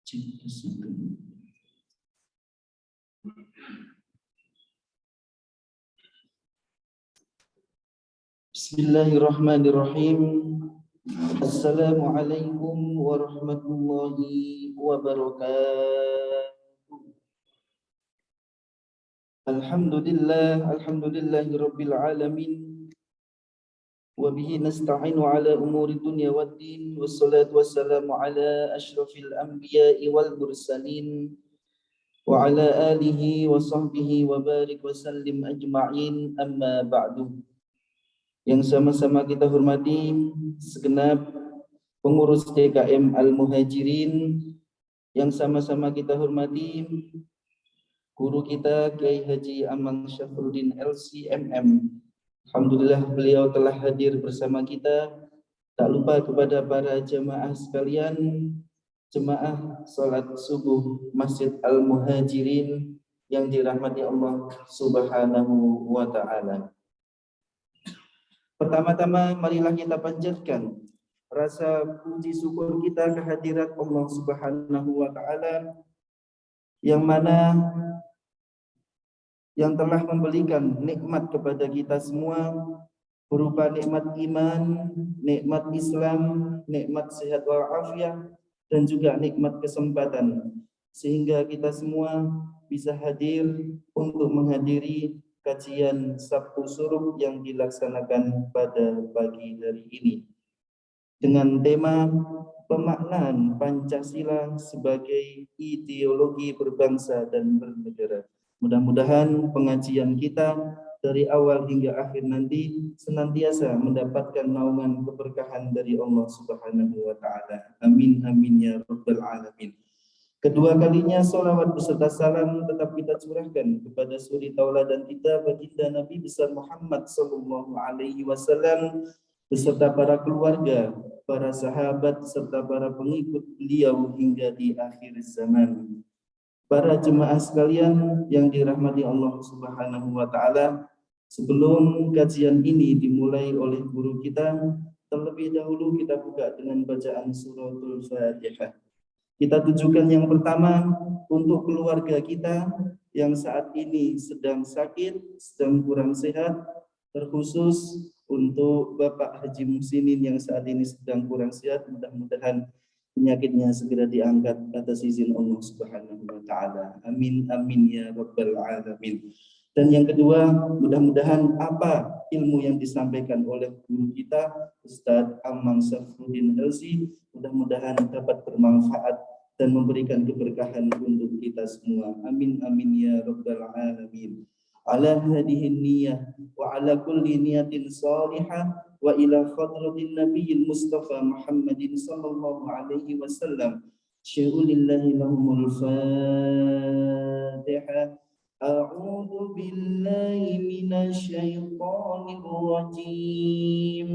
Bismillahirrahmanirrahim. Assalamualaikum warahmatullahi wabarakatuh. Alhamdulillahi rabbil alamin. Wa bihi nasta'inu ala umuri dunya waddin. Wassalatu wassalamu ala asyrafil anbiya'i wal mursalin. Wa ala alihi wa sahbihi wa barik wa sallim ajma'in, amma ba'du. Yang sama-sama kita hormati segenap pengurus DKM Al-Muhajirin, yang sama-sama kita hormati guru kita Kiai Haji Amang Syafruddin LCMM. Alhamdulillah beliau telah hadir bersama kita. Tak lupa kepada para jemaah sekalian, jemaah salat subuh Masjid Al-Muhajirin yang dirahmati Allah Subhanahu wa taala. Pertama-tama marilah kita panjatkan rasa puji syukur kita kehadirat Allah Subhanahu wa taala yang mana yang telah memberikan nikmat kepada kita semua berupa nikmat iman, nikmat Islam, nikmat sehat walafiat, dan juga nikmat kesempatan, sehingga kita semua bisa hadir untuk menghadiri kajian Sabtu Syuruk yang dilaksanakan pada pagi hari ini dengan tema pemaknaan Pancasila sebagai ideologi berbangsa dan bernegara. Mudah-mudahan pengajian kita dari awal hingga akhir nanti senantiasa mendapatkan naungan keberkahan dari Allah Subhanahu wa taala. Amin amin ya rabbal alamin. Kedua kalinya salawat beserta salam tetap kita curahkan kepada suri tauladan kita baginda Nabi besar Muhammad sallallahu alaihi wasallam beserta para keluarga, para sahabat serta para pengikut beliau hingga di akhir zaman. Para jemaah sekalian yang dirahmati Allah Subhanahu wa taala, sebelum kajian ini dimulai oleh guru kita, terlebih dahulu kita buka dengan bacaan suratul Fatihah. Kita tujukan yang pertama untuk keluarga kita yang saat ini sedang sakit, sedang kurang sehat, terkhusus untuk Bapak Haji Musinin yang saat ini sedang kurang sehat, mudah-mudahan penyakitnya segera diangkat atas izin Allah Subhanahu wa taala. Amin amin ya rabbal alamin. Dan yang kedua, mudah-mudahan apa ilmu yang disampaikan oleh guru kita Ustadz Amang Syafruddin LC mudah-mudahan dapat bermanfaat dan memberikan keberkahan untuk kita semua. Amin amin ya rabbal alamin. Ala hadhihi niyyah wa ala kulli niyatin salihah wa ila khadratin nabiyil mustafa Muhammadin sallallahu alaihi wasallam. Syai'ulillahi lahumul Fatihah. A'udzu billahi minasy syaithanir rajim.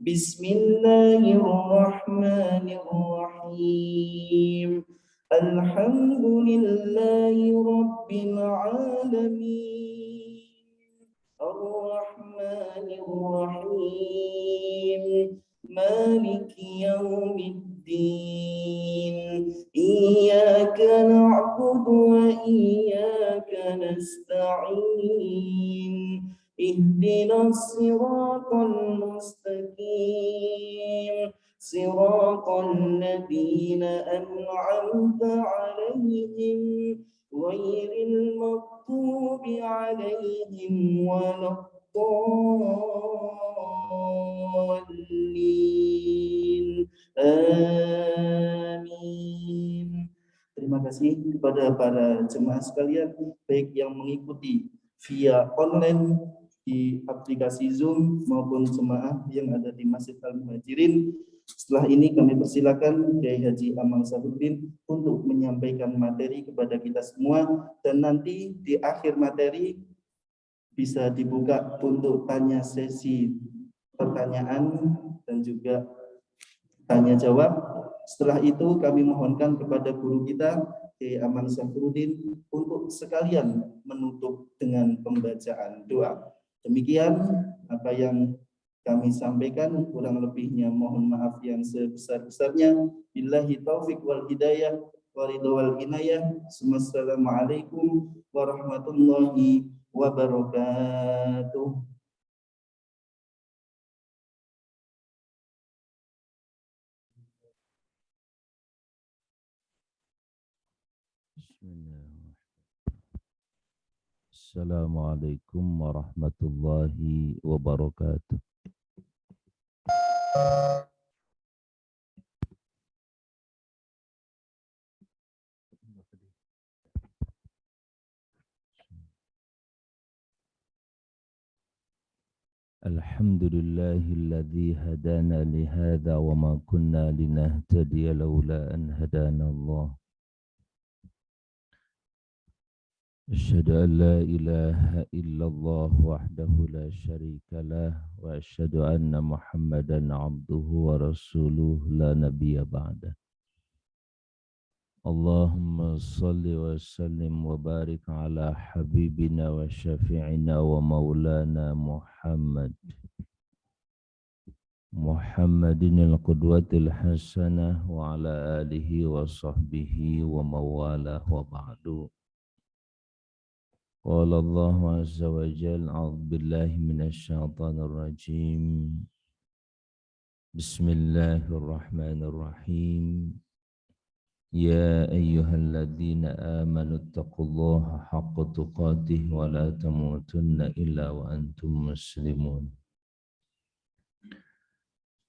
Bismillahirrahmanirrahim. Alhamdulillahi rabbil alamin. Ar-Rahmanir-Rahim. Maliki yaumiddin. Iyyaka na'budu wa iyyaka nasta'in. Ihdinas siratal mustaqim. Siratal ladzina an'amta 'alaihim ghairil maghdubi 'alaihim waladdallin. Amin. Terima kasih kepada para jemaah sekalian, baik yang mengikuti via online di aplikasi Zoom maupun jemaah yang ada di Masjid Al-Muhajirin. Setelah ini kami persilakan Kiai Haji Amang Syafruddin untuk menyampaikan materi kepada kita semua, dan nanti di akhir materi bisa dibuka untuk tanya sesi pertanyaan dan juga tanya jawab. Setelah itu kami mohonkan kepada guru kita Kiai Amang Syafruddin untuk sekalian menutup dengan pembacaan doa. Demikian apa yang kami sampaikan, kurang lebihnya mohon maaf yang sebesar-besarnya. Billahi taufik wal hidayah. waridho wal inayah. Assalamualaikum warahmatullahi wabarakatuh. Assalamualaikum warahmatullahi wabarakatuh. Alhamdulillahilladzi hadana lihada wa ma kunna linahtadiya laula an hadana Allah. Asyhadu an la ilaha illallah wahdahu la syarika lah wa asyhadu anna Muhammadan abduhu wa rasuluh la nabiyya ba'da. Allahumma salli wa sallim wa barik ala habibina wa syafi'ina wa maulana Muhammadin al-qudwatil hasanah wa ala alihi wa sahbihi wa mawalah wa ba'du. Qala Allah azza wa jalla, a'udzu billahi minasy syaithanir rajim. Bismillahirrahmanirrahim. Ya ayyuhalladzina amanu taqullaha haqqa tuqatih wa la tamutunna illa wa antum muslimun.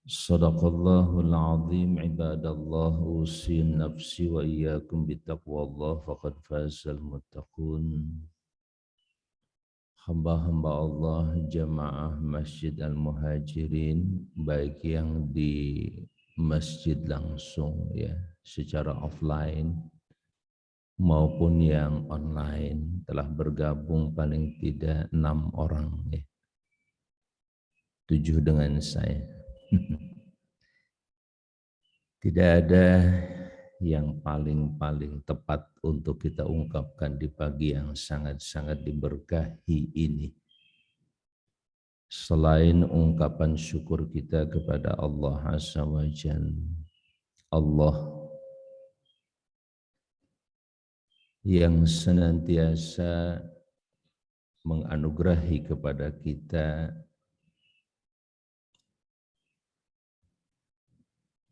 Sadaqallahul azim. Ibadallah, usin nafsi wa iyyakum bittaqwallah faqad fazal muttaqun. Hamba-hamba Allah jamaah Masjid Al-Muhajirin, baik yang di masjid langsung ya secara offline maupun yang online, telah bergabung paling tidak 6 orang ya. 7 dengan saya. Tidak ada yang paling tepat untuk kita ungkapkan di pagi yang sangat-sangat diberkahi ini selain ungkapan syukur kita kepada Allah Azza wa Jalla. Allah yang senantiasa menganugerahi kepada kita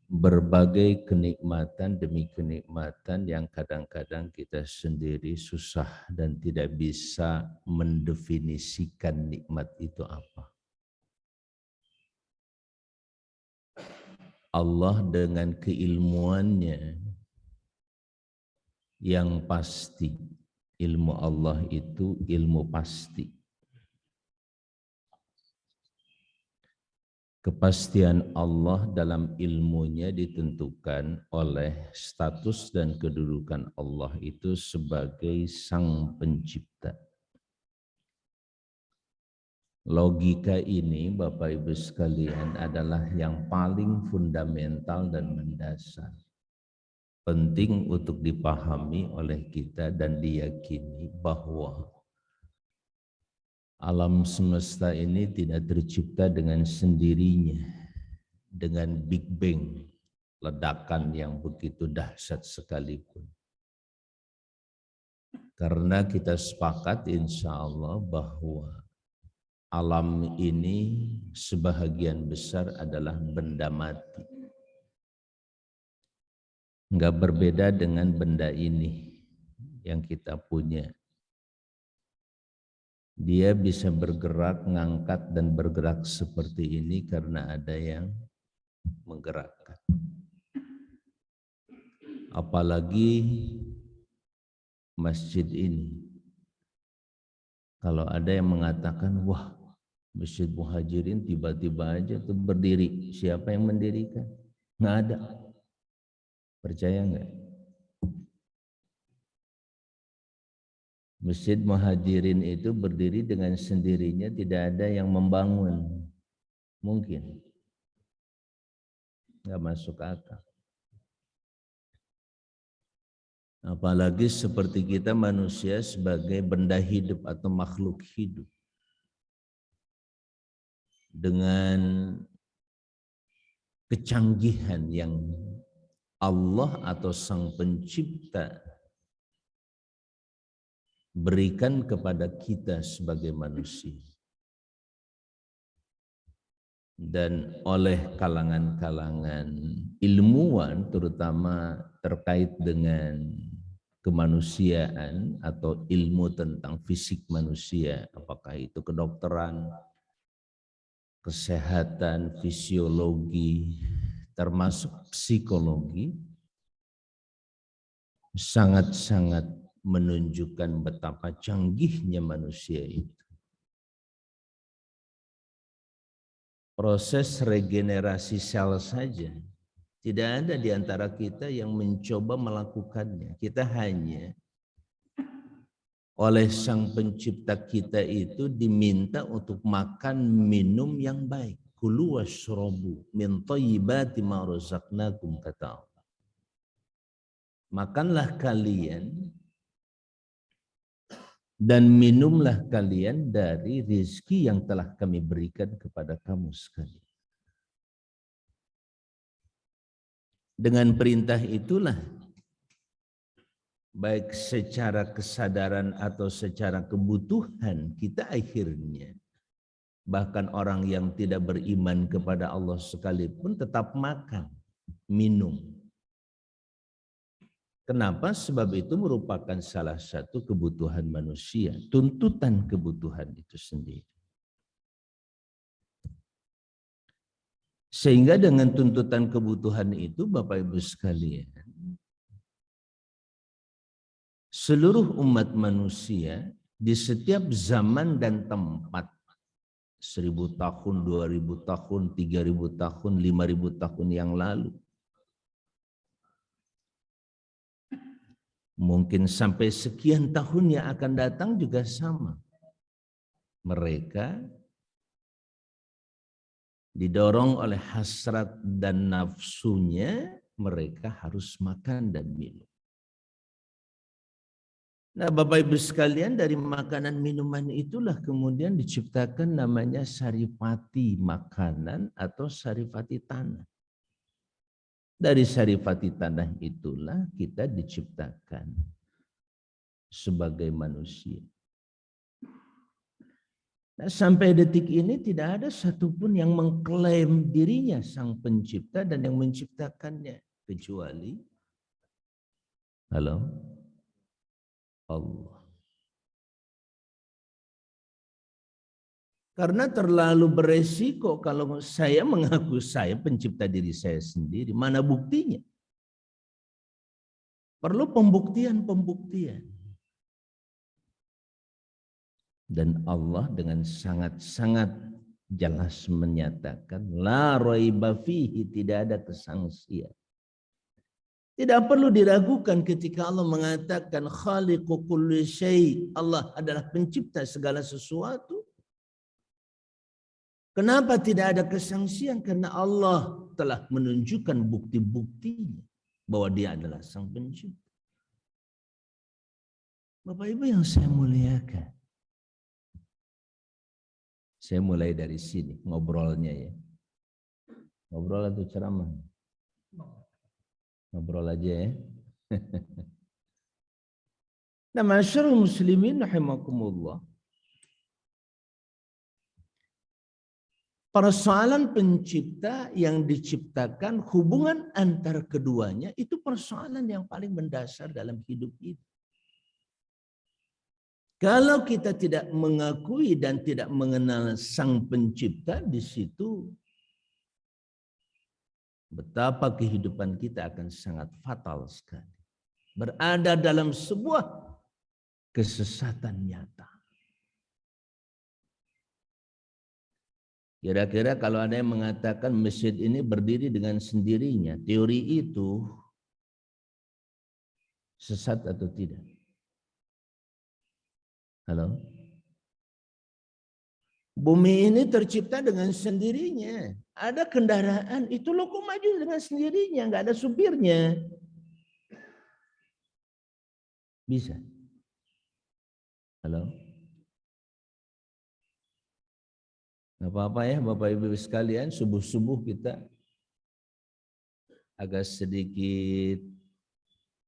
berbagai kenikmatan demi kenikmatan yang kadang-kadang kita sendiri susah dan tidak bisa mendefinisikan nikmat itu apa. Allah dengan keilmuannya yang pasti, ilmu Allah itu ilmu pasti. Kepastian Allah dalam ilmunya ditentukan oleh status dan kedudukan Allah itu sebagai Sang Pencipta. Logika ini, Bapak Ibu sekalian, adalah yang paling fundamental dan mendasar. Penting untuk dipahami oleh kita dan diyakini bahwa alam semesta ini tidak tercipta dengan sendirinya, dengan Big Bang, ledakan yang begitu dahsyat sekalipun. Karena kita sepakat insya Allah bahwa alam ini sebahagian besar adalah benda mati. Enggak berbeda dengan benda ini yang kita punya. Dia bisa bergerak, ngangkat dan bergerak seperti ini karena ada yang menggerakkan. Apalagi masjid ini. Kalau ada yang mengatakan, wah, Masjid Muhajirin tiba-tiba aja tuh berdiri. Siapa yang mendirikan? Nggak ada. Percaya nggak? Masjid Muhajirin itu berdiri dengan sendirinya, tidak ada yang membangun. Mungkin. Nggak masuk akal. Apalagi seperti kita manusia sebagai benda hidup atau makhluk hidup. Dengan kecanggihan yang Allah atau Sang Pencipta berikan kepada kita sebagai manusia. Dan oleh kalangan-kalangan ilmuwan terutama terkait dengan kemanusiaan atau ilmu tentang fisik manusia, apakah itu kedokteran, kesehatan, fisiologi, termasuk psikologi, sangat-sangat menunjukkan betapa canggihnya manusia itu. Proses regenerasi sel saja tidak ada di antara kita yang mencoba melakukannya. Kita hanya oleh Sang Pencipta kita itu diminta untuk makan minum yang baik. Kulu washrobu min thayyibati ma razaqnakum, kata Allah. Makanlah kalian dan minumlah kalian dari rezeki yang telah kami berikan kepada kamu sekalian. Dengan perintah itulah, baik secara kesadaran atau secara kebutuhan, kita akhirnya, bahkan orang yang tidak beriman kepada Allah sekalipun tetap makan, minum. Kenapa? Sebab itu merupakan salah satu kebutuhan manusia, tuntutan kebutuhan itu sendiri. Sehingga dengan tuntutan kebutuhan itu, Bapak Ibu sekalian, seluruh umat manusia di setiap zaman dan tempat, 1000 tahun, 2000 tahun, 3000 tahun, 5000 tahun yang lalu, mungkin sampai sekian tahun yang akan datang juga sama. Mereka didorong oleh hasrat dan nafsunya, mereka harus makan dan minum. Nah, Bapak Ibu sekalian, dari makanan minuman itulah kemudian diciptakan namanya saripati makanan atau saripati tanah. Dari saripati tanah itulah kita diciptakan sebagai manusia. Nah, sampai detik ini tidak ada satupun yang mengklaim dirinya Sang Pencipta dan yang menciptakannya, kecuali Allah. Karena terlalu beresiko kalau saya mengaku saya pencipta diri saya sendiri. Mana buktinya? Perlu pembuktian. Dan Allah dengan sangat-sangat jelas menyatakan, la raiba fihi, tidak ada kesangsian. Tidak perlu diragukan ketika Allah mengatakan khaliqu kulli syai', Allah adalah pencipta segala sesuatu. Kenapa tidak ada kesangsian? Karena Allah telah menunjukkan bukti-buktinya bahwa Dia adalah Sang Pencipta. Bapak Ibu yang saya muliakan, saya mulai dari sini ngobrolnya ya. Ngobrol atau ceramah? Ngobrol aja ya. Nah, masyarul muslimin rahimakumullah. Persoalan pencipta yang diciptakan, hubungan antar keduanya, itu persoalan yang paling mendasar dalam hidup ini. Kalau kita tidak mengakui dan tidak mengenal Sang Pencipta, di situ betapa kehidupan kita akan sangat fatal sekali. Berada dalam sebuah kesesatan nyata. Kira-kira kalau ada yang mengatakan masjid ini berdiri dengan sendirinya, teori itu sesat atau tidak? Halo? Bumi ini tercipta dengan sendirinya. Ada kendaraan, itu kok maju dengan sendirinya, nggak ada supirnya. Bisa. Halo? Nggak apa-apa ya Bapak Ibu sekalian, subuh-subuh kita agak sedikit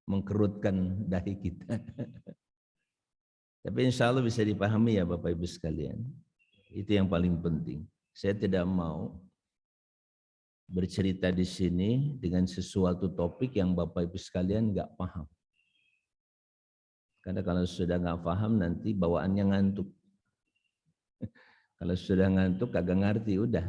mengkerutkan dahi kita. Tapi insya Allah bisa dipahami ya Bapak Ibu sekalian. Itu yang paling penting. Saya tidak mau bercerita di sini dengan sesuatu topik yang Bapak Ibu sekalian nggak paham. Karena kalau sudah nggak paham nanti bawaannya ngantuk. Kalau sudah ngantuk kagak ngerti udah.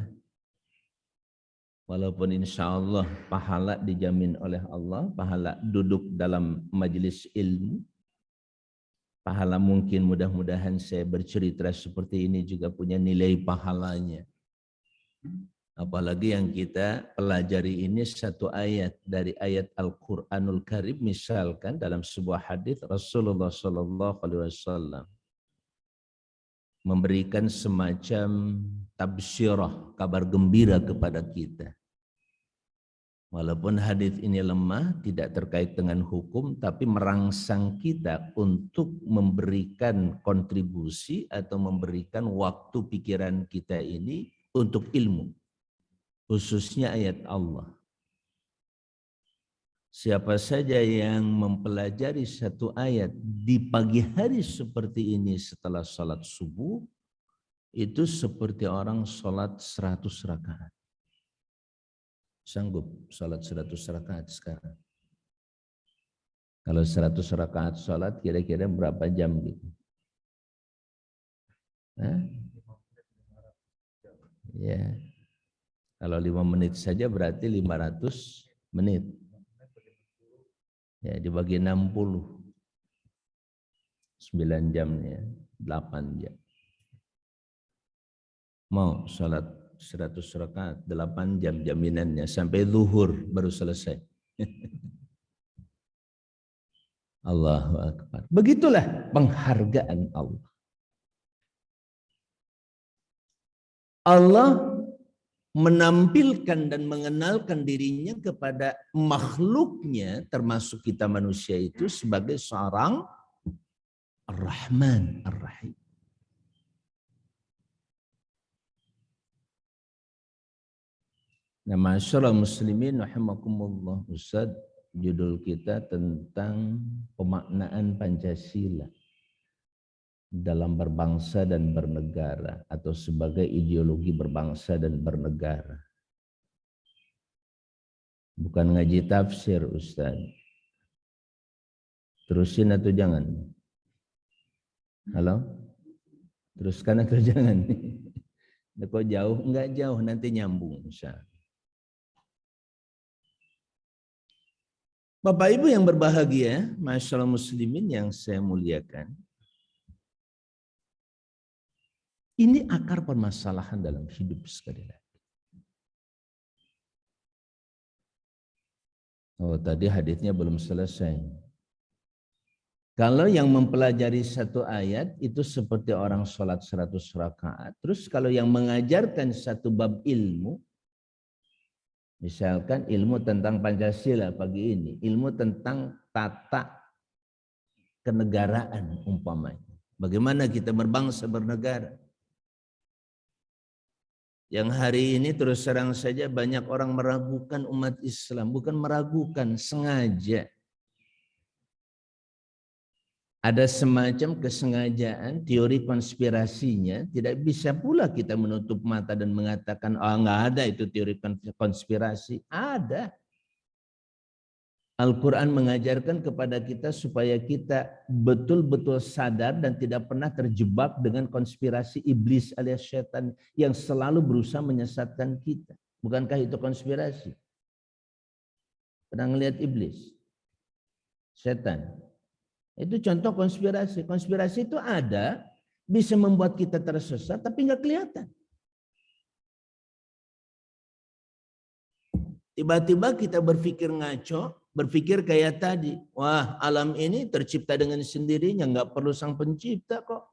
Walaupun insya Allah pahala dijamin oleh Allah, pahala duduk dalam majelis ilmu, pahala mungkin mudah-mudahan saya bercerita seperti ini juga punya nilai pahalanya. Apalagi yang kita pelajari ini satu ayat dari ayat Al-Quranul Karim, misalkan dalam sebuah hadis Rasulullah SAW memberikan semacam tabsyirah, kabar gembira kepada kita. Walaupun hadis ini lemah, tidak terkait dengan hukum, tapi merangsang kita untuk memberikan kontribusi atau memberikan waktu pikiran kita ini untuk ilmu. Khususnya ayat Allah. Siapa saja yang mempelajari satu ayat di pagi hari seperti ini setelah salat subuh, itu seperti orang salat 100 rakaat. Sanggup salat 100 rakaat sekarang? Kalau 100 rakaat salat kira-kira berapa jam gitu? Hah? Ya. Kalau 5 menit saja berarti 500 menit. Ya, dibagi 60. 9 jamnya, 8 jam. Mau salat 100 rakaat, 8 jam jaminannya, sampai zuhur baru selesai. Allahu Akbar. Begitulah penghargaan Allah. Allah menampilkan dan mengenalkan dirinya kepada makhluknya, termasuk kita manusia itu, sebagai seorang Ar-Rahman Ar-Rahim. Nah, masyaallah muslimin rahimakumullah, Ustaz, judul kita tentang pemaknaan Pancasila dalam berbangsa dan bernegara, atau sebagai ideologi berbangsa dan bernegara. Bukan ngaji tafsir, Ustaz. Terusin atau jangan? Halo? Teruskan atau jangan? Kok jauh? Enggak jauh, nanti nyambung insya. Bapak Ibu yang berbahagia, masyaallah muslimin yang saya muliakan, ini akar permasalahan dalam hidup sekali lagi. Oh, tadi hadisnya belum selesai. Kalau yang mempelajari satu ayat itu seperti orang sholat 100 rakaat. Terus kalau yang mengajarkan satu bab ilmu, misalkan ilmu tentang Pancasila pagi ini, ilmu tentang tata kenegaraan umpamanya. Bagaimana kita berbangsa bernegara. Yang hari ini terus terang saja banyak orang meragukan umat Islam. Bukan meragukan, sengaja. Ada semacam kesengajaan, teori konspirasinya. Tidak bisa pula kita menutup mata dan mengatakan, oh enggak ada itu teori konspirasi. Ada. Al-Quran mengajarkan kepada kita supaya kita betul-betul sadar dan tidak pernah terjebak dengan konspirasi iblis alias setan yang selalu berusaha menyesatkan kita. Bukankah itu konspirasi? Pernah ngelihat iblis? Setan. Itu contoh konspirasi. Konspirasi itu ada, bisa membuat kita tersesat tapi nggak kelihatan. Tiba-tiba kita berpikir ngaco, berpikir kayak tadi, wah alam ini tercipta dengan sendirinya, nggak perlu sang pencipta kok.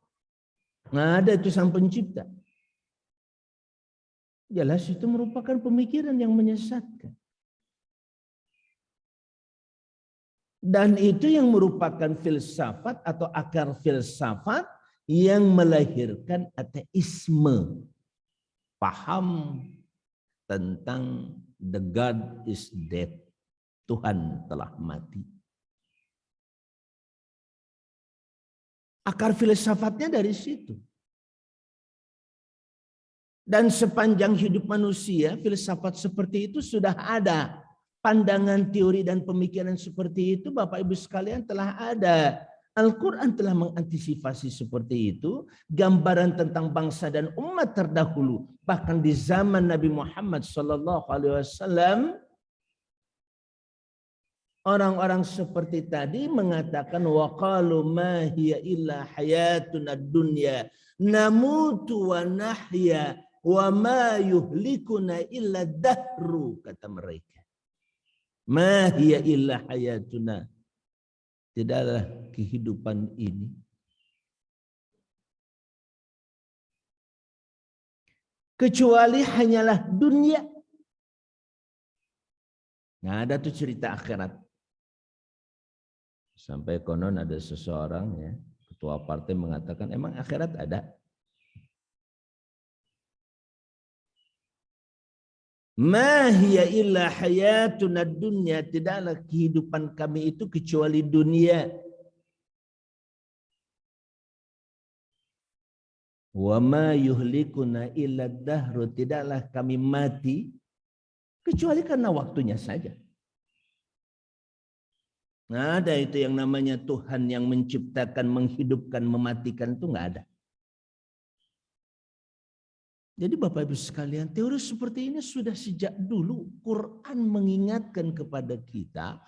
Nggak ada itu sang pencipta. Jelas itu merupakan pemikiran yang menyesatkan. Dan itu yang merupakan filsafat atau akar filsafat yang melahirkan ateisme. Paham tentang the God is dead. Tuhan telah mati. Akar filsafatnya dari situ. Dan sepanjang hidup manusia, filsafat seperti itu sudah ada. Pandangan, teori, dan pemikiran seperti itu, Bapak Ibu sekalian, telah ada. Al-Quran telah mengantisipasi seperti itu. Gambaran tentang bangsa dan umat terdahulu. Bahkan di zaman Nabi Muhammad SAW, orang-orang seperti tadi mengatakan waqalu ma hiya illa hayatuna dunya namutu wa nahya wa ma yuhlikuna illa dahru, kata mereka. Ma hiya illa hayatuna, tidaklah kehidupan ini kecuali hanyalah dunia. Nah, ada tuh cerita akhirat. Sampai konon ada seseorang, ya, ketua partai mengatakan, emang akhirat ada? Ma hiya illa hayatuna dunya, tidaklah kehidupan kami itu kecuali dunia. Wa ma yuhlikuna illa dahru, tidaklah kami mati kecuali karena waktunya saja. Nah, ada itu yang namanya Tuhan yang menciptakan, menghidupkan, mematikan, itu nggak ada. Jadi Bapak Ibu sekalian, teori seperti ini sudah sejak dulu. Quran mengingatkan kepada kita,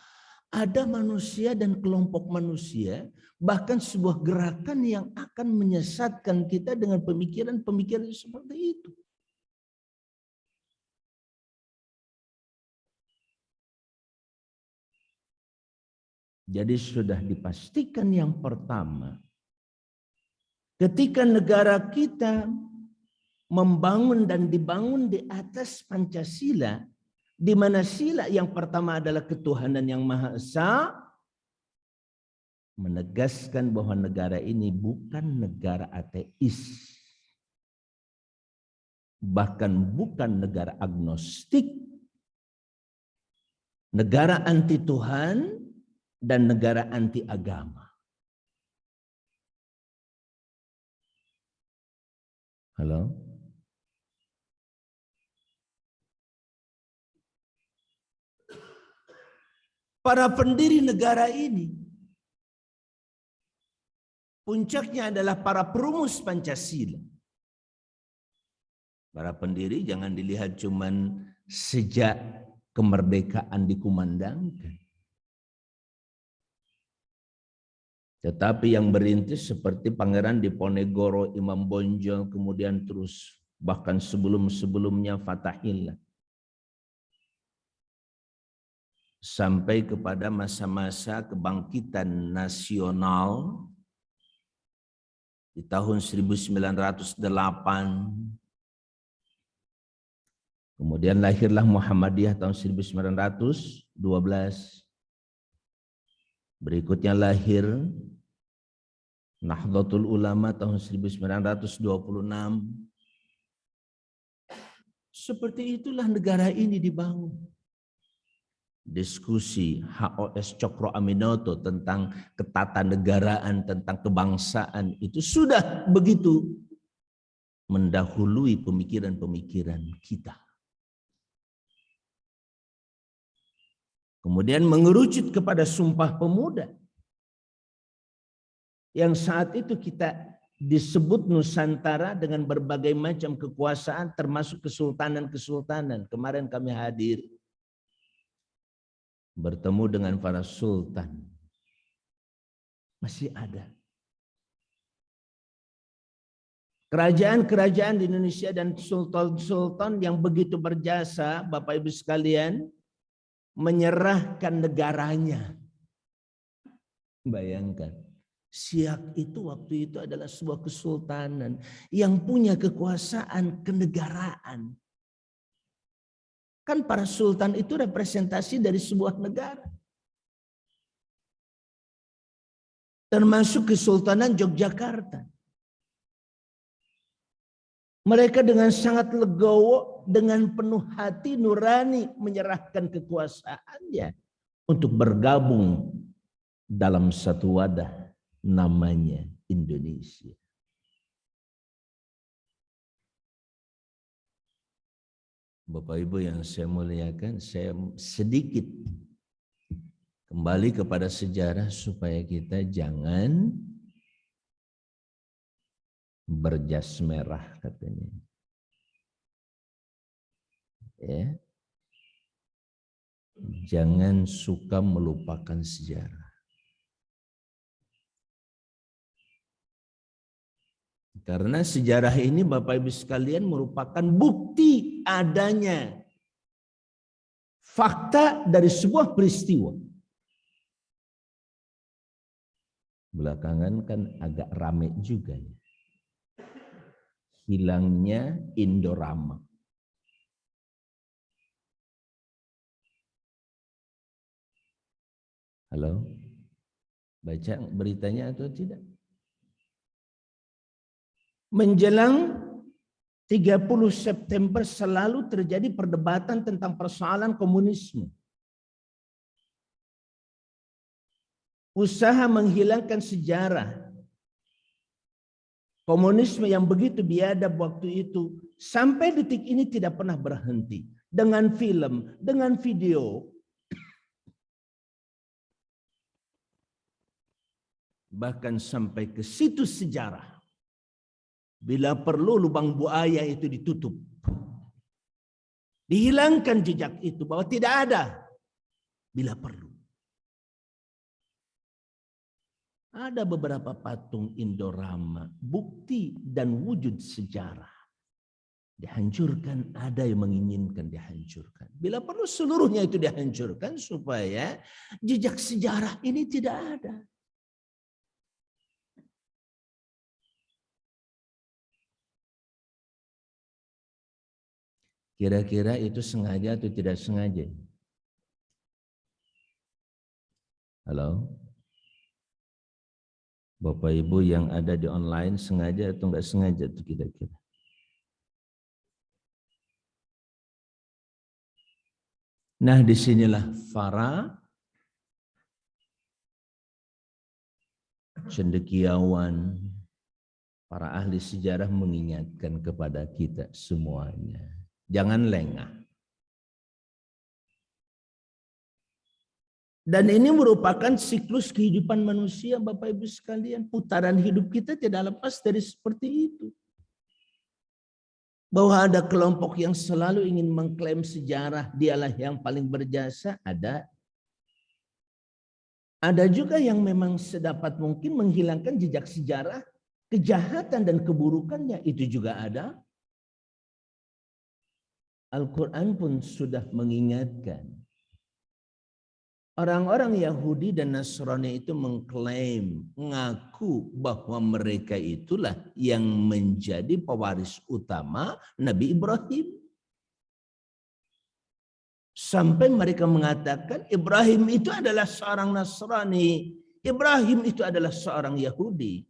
ada manusia dan kelompok manusia, bahkan sebuah gerakan yang akan menyesatkan kita dengan pemikiran-pemikiran seperti itu. Jadi sudah dipastikan yang pertama, ketika negara kita membangun dan dibangun di atas Pancasila, di mana sila yang pertama adalah ketuhanan yang Maha Esa, menegaskan bahwa negara ini bukan negara ateis, bahkan bukan negara agnostik, negara anti Tuhan, dan negara anti agama. Halo? Para pendiri negara ini, puncaknya adalah para perumus Pancasila. Para pendiri jangan dilihat cuman sejak kemerdekaan dikumandangkan. Tetapi yang berintis seperti Pangeran Diponegoro, Imam Bonjol, kemudian terus bahkan sebelum-sebelumnya Fatahillah. Sampai kepada masa-masa kebangkitan nasional di tahun 1908. Kemudian lahirlah Muhammadiyah tahun 1912. Berikutnya lahir Nahdlatul Ulama tahun 1926. Seperti itulah negara ini dibangun. Diskusi HOS Cokro Aminoto tentang ketatanegaraan, tentang kebangsaan itu sudah begitu mendahului pemikiran-pemikiran kita. Kemudian mengerucut kepada Sumpah Pemuda. Yang saat itu kita disebut Nusantara dengan berbagai macam kekuasaan termasuk kesultanan-kesultanan. Kemarin kami hadir bertemu dengan para sultan. Masih ada. Kerajaan-kerajaan di Indonesia dan sultan-sultan yang begitu berjasa, Bapak Ibu sekalian, menyerahkan negaranya. Bayangkan, Siak itu waktu itu adalah sebuah kesultanan yang punya kekuasaan kenegaraan. Kan para sultan itu representasi dari sebuah negara. Termasuk Kesultanan Yogyakarta. Mereka dengan sangat legowo, dengan penuh hati nurani menyerahkan kekuasaannya untuk bergabung dalam satu wadah namanya Indonesia. Bapak Ibu yang saya muliakan, saya sedikit kembali kepada sejarah supaya kita jangan berjas merah katanya. Ya. Jangan suka melupakan sejarah. Karena sejarah ini Bapak Ibu sekalian merupakan bukti adanya fakta dari sebuah peristiwa. Belakangan kan agak rame juga ya. Hilangnya Indorama. Halo? Baca beritanya atau tidak? Menjelang 30 September selalu terjadi perdebatan tentang persoalan komunisme. Usaha menghilangkan sejarah komunisme yang begitu biadab waktu itu sampai detik ini tidak pernah berhenti. Dengan film, dengan video. Bahkan sampai ke situs sejarah. Bila perlu lubang buaya itu ditutup. Dihilangkan jejak itu bahwa tidak ada. Bila perlu. Ada beberapa patung Indorama, bukti dan wujud sejarah. Dihancurkan, ada yang menginginkan dihancurkan. Bila perlu seluruhnya itu dihancurkan supaya jejak sejarah ini tidak ada. Kira-kira itu sengaja atau tidak sengaja? Halo? Bapak Ibu yang ada di online sengaja atau enggak sengaja itu kira-kira? Nah, disinilah para cendekiawan, para ahli sejarah mengingatkan kepada kita semuanya. Jangan lengah. Dan ini merupakan siklus kehidupan manusia, Bapak Ibu sekalian. Putaran hidup kita tidak lepas dari seperti itu. Bahwa ada kelompok yang selalu ingin mengklaim sejarah, dialah yang paling berjasa, ada. Ada juga yang memang sedapat mungkin menghilangkan jejak sejarah, kejahatan dan keburukannya, itu juga ada. Al-Quran pun sudah mengingatkan. Orang-orang Yahudi dan Nasrani itu mengklaim, mengaku bahwa mereka itulah yang menjadi pewaris utama Nabi Ibrahim. Sampai mereka mengatakan Ibrahim itu adalah seorang Nasrani. Ibrahim itu adalah seorang Yahudi.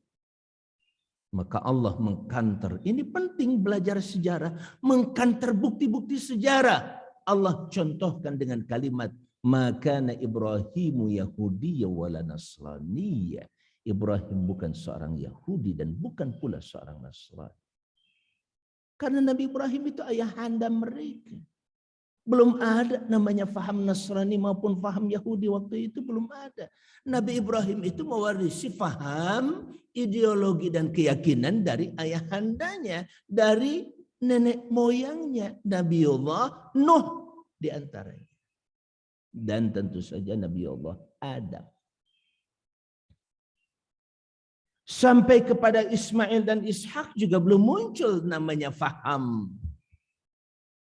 Maka Allah mengkanter. Ini penting belajar sejarah. Mengkanter bukti-bukti sejarah. Allah contohkan dengan kalimat. Makana Ibrahimu Yahudiyya wala Nasraniyya. Ibrahim bukan seorang Yahudi dan bukan pula seorang Nasrani. Karena Nabi Ibrahim itu ayahanda mereka. Belum ada namanya faham Nasrani maupun faham Yahudi waktu itu belum ada. Nabi Ibrahim itu mewarisi faham, ideologi dan keyakinan dari ayahandanya, dari nenek moyangnya Nabiullah Nuh di antaranya. Dan tentu saja Nabiullah Adam. Sampai kepada Ismail dan Ishak juga belum muncul namanya faham.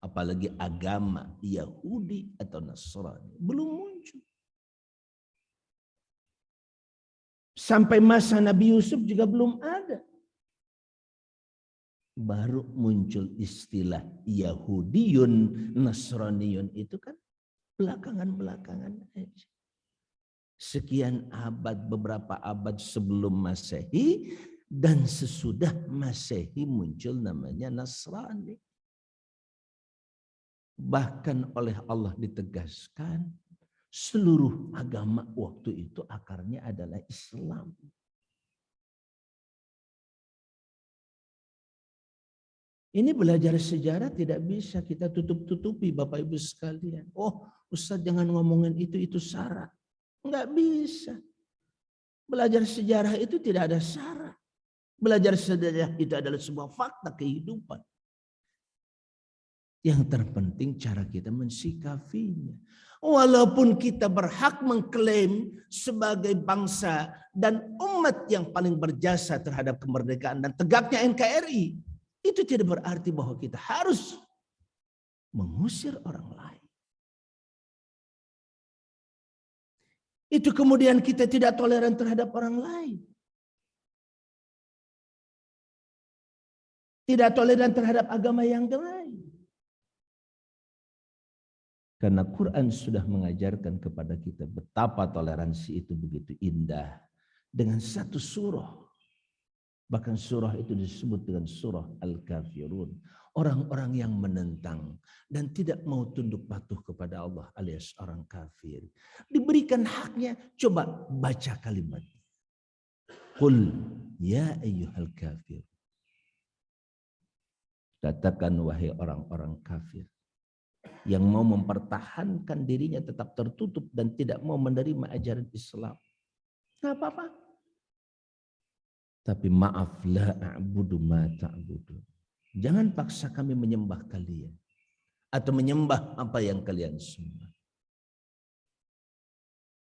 Apalagi agama Yahudi atau Nasrani. Belum muncul. Sampai masa Nabi Yusuf juga belum ada. Baru muncul istilah Yahudiyun, Nasraniyun itu kan belakangan-belakangan aja. Sekian abad, beberapa abad sebelum Masehi dan sesudah Masehi muncul namanya Nasrani. Bahkan oleh Allah ditegaskan Seluruh agama waktu itu akarnya adalah Islam. Ini belajar sejarah tidak bisa kita tutup-tutupi Bapak Ibu sekalian. Oh, Ustaz jangan ngomongin itu syarat. Enggak bisa. Belajar sejarah itu tidak ada syarat. Belajar sejarah itu adalah sebuah fakta kehidupan. Yang terpenting cara kita mensikapinya. Walaupun kita berhak mengklaim sebagai bangsa dan umat yang paling berjasa terhadap kemerdekaan dan tegaknya NKRI. Itu tidak berarti bahwa kita harus mengusir orang lain. Itu kemudian kita tidak toleran terhadap orang lain. Tidak toleran terhadap agama yang lain. Karena Quran sudah mengajarkan kepada kita betapa toleransi itu begitu indah. Dengan satu surah. Bahkan surah itu disebut dengan surah Al-Kafirun. Orang-orang yang menentang dan tidak mau tunduk patuh kepada Allah alias orang kafir. Diberikan haknya, coba baca kalimatnya. Qul ya ayyuhal kafir. Katakan wahai orang-orang kafir. Yang mau mempertahankan dirinya tetap tertutup dan tidak mau menerima ajaran Islam. Gak apa-apa. Tapi maaf, la a'budu ma ta'budu. Jangan paksa kami menyembah kalian. Atau menyembah apa yang kalian sembah.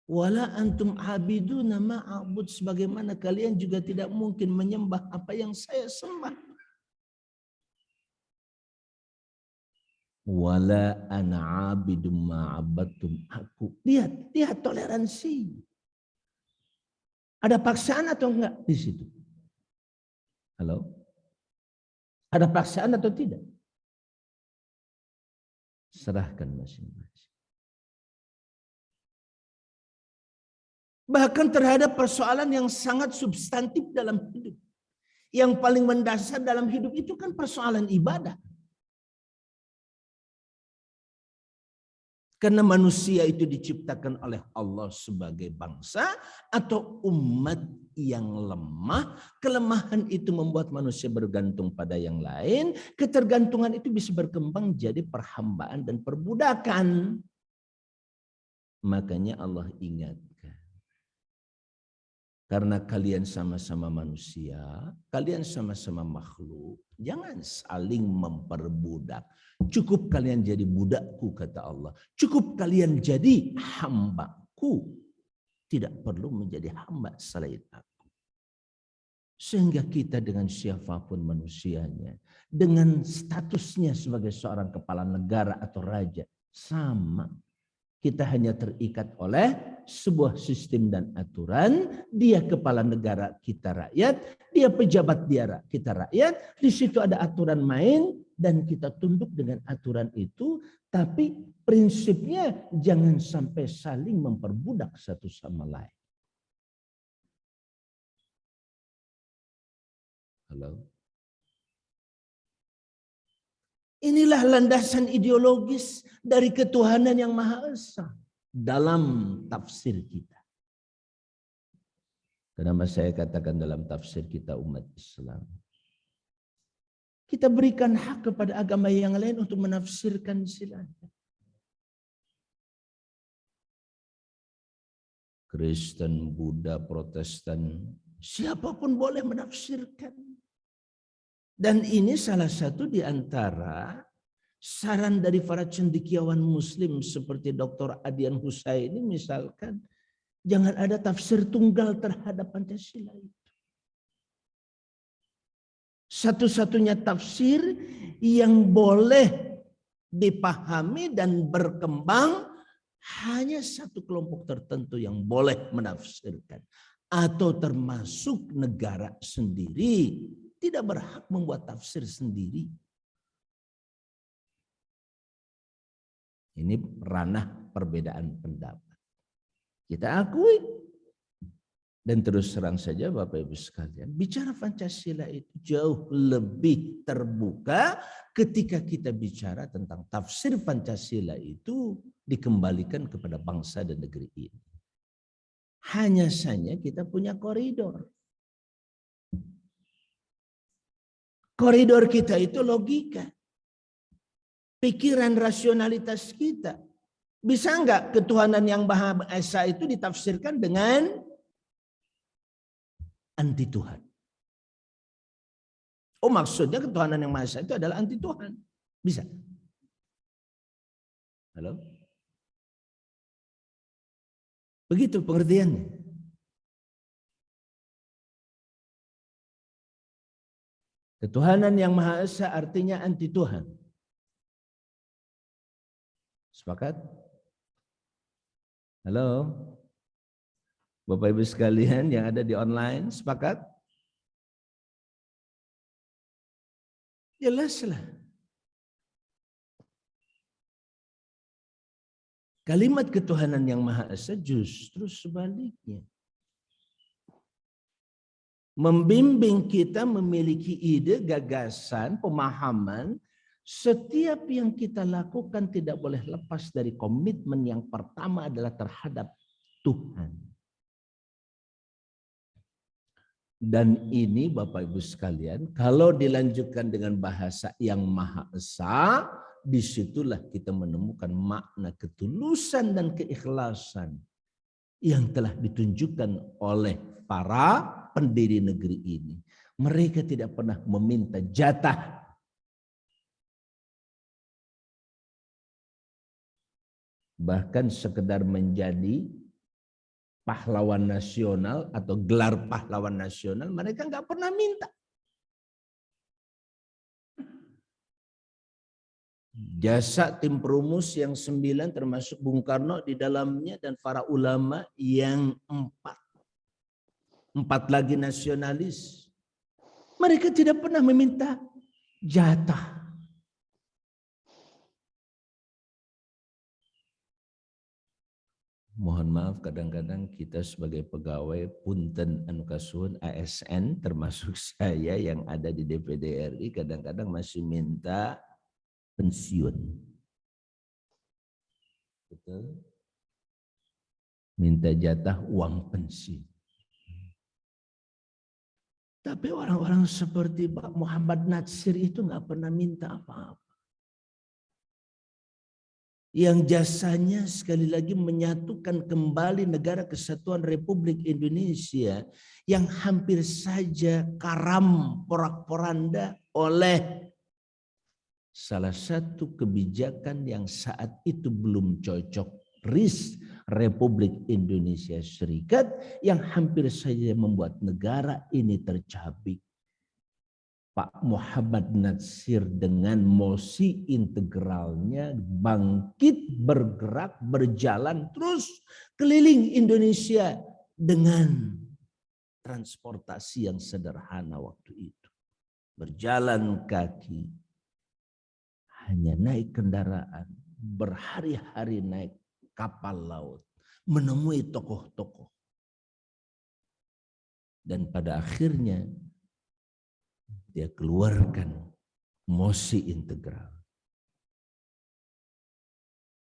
Wala antum abiduna ma a'bud. Sebagaimana kalian juga tidak mungkin menyembah apa yang saya sembah. Wala ana abidum ma abadtum. Lihat toleransi. Ada paksaan atau enggak di situ? Halo? Ada paksaan atau tidak? Serahkan masing-masing. Bahkan terhadap persoalan yang sangat substantif dalam hidup. Yang paling mendasar dalam hidup itu kan persoalan ibadah. Karena manusia itu diciptakan oleh Allah sebagai bangsa atau umat yang lemah. Kelemahan itu membuat manusia bergantung pada yang lain. Ketergantungan itu bisa berkembang jadi perhambaan dan perbudakan. Makanya Allah ingatkan. Karena kalian sama-sama manusia, kalian sama-sama makhluk. Jangan saling memperbudak. Cukup kalian jadi budakku kata Allah. Cukup kalian jadi hambaku. Tidak perlu menjadi hamba selain aku. Sehingga kita dengan siapapun manusianya. Dengan statusnya sebagai seorang kepala negara atau raja. Sama. Kita hanya terikat oleh sebuah sistem dan aturan. Dia kepala negara, kita rakyat. Dia pejabat, kita rakyat. Di situ ada aturan main. Dan kita tunduk dengan aturan itu. Tapi prinsipnya jangan sampai saling memperbudak satu sama lain. Halo? Inilah landasan ideologis dari ketuhanan yang Maha Esa dalam tafsir kita. Kenapa saya katakan dalam tafsir kita umat Islam? Kita berikan hak kepada agama yang lain untuk menafsirkan silanya. Kristen, Buddha, Protestan, siapapun boleh menafsirkan. Dan ini salah satu di antara saran dari para cendekiawan muslim seperti Dr. Adian Husaini misalkan. Jangan ada tafsir tunggal terhadap Pancasila itu. Satu-satunya tafsir yang boleh dipahami dan berkembang hanya satu kelompok tertentu yang boleh menafsirkan. Atau termasuk negara sendiri. Tidak berhak membuat tafsir sendiri. Ini ranah perbedaan pendapat. Kita akui. Dan terus terang saja Bapak Ibu sekalian, bicara Pancasila itu jauh lebih terbuka ketika kita bicara tentang tafsir Pancasila itu dikembalikan kepada bangsa dan negeri ini. Hanya saja kita punya koridor. Koridor kita itu logika. Pikiran rasionalitas kita. Bisa enggak ketuhanan yang Maha Esa itu ditafsirkan dengan anti Tuhan? Oh, maksudnya ketuhanan yang Maha Esa itu adalah anti Tuhan. Bisa? Halo? Begitu pengertiannya. Ketuhanan yang Maha Esa artinya anti Tuhan. Sepakat? Halo? Bapak Ibu sekalian yang ada di online, sepakat? Jelaslah. Kalimat ketuhanan yang Maha Esa justru sebaliknya. Membimbing kita memiliki ide, gagasan, pemahaman. Setiap yang kita lakukan tidak boleh lepas dari komitmen yang pertama adalah terhadap Tuhan. Dan ini Bapak Ibu sekalian, kalau dilanjutkan dengan bahasa yang Maha Esa, disitulah kita menemukan makna ketulusan dan keikhlasan yang telah ditunjukkan oleh para pendiri negeri ini. Mereka tidak pernah meminta jatah. Bahkan sekedar menjadi pahlawan nasional atau gelar pahlawan nasional, mereka nggak pernah minta. Jasa tim perumus yang 9 termasuk Bung Karno di dalamnya dan para ulama yang 4 lagi nasionalis. Mereka tidak pernah meminta jatah. Mohon maaf kadang-kadang kita sebagai pegawai punten anu kasuhun ASN termasuk saya yang ada di DPD RI kadang-kadang masih minta pensiun. Betul? Minta jatah uang pensiun. Tapi orang-orang seperti Pak Muhammad Natsir itu nggak pernah minta apa-apa. Yang jasanya sekali lagi menyatukan kembali negara kesatuan Republik Indonesia yang hampir saja karam porak-poranda oleh salah satu kebijakan yang saat itu belum cocok, RIS Republik Indonesia Serikat, yang hampir saja membuat negara ini tercabik. Pak Muhammad Natsir dengan mosi integralnya bangkit, bergerak, berjalan terus keliling Indonesia dengan transportasi yang sederhana waktu itu. Berjalan kaki, hanya naik kendaraan, berhari-hari naik kapal laut, menemui tokoh-tokoh. Dan pada akhirnya dia keluarkan mosi integral.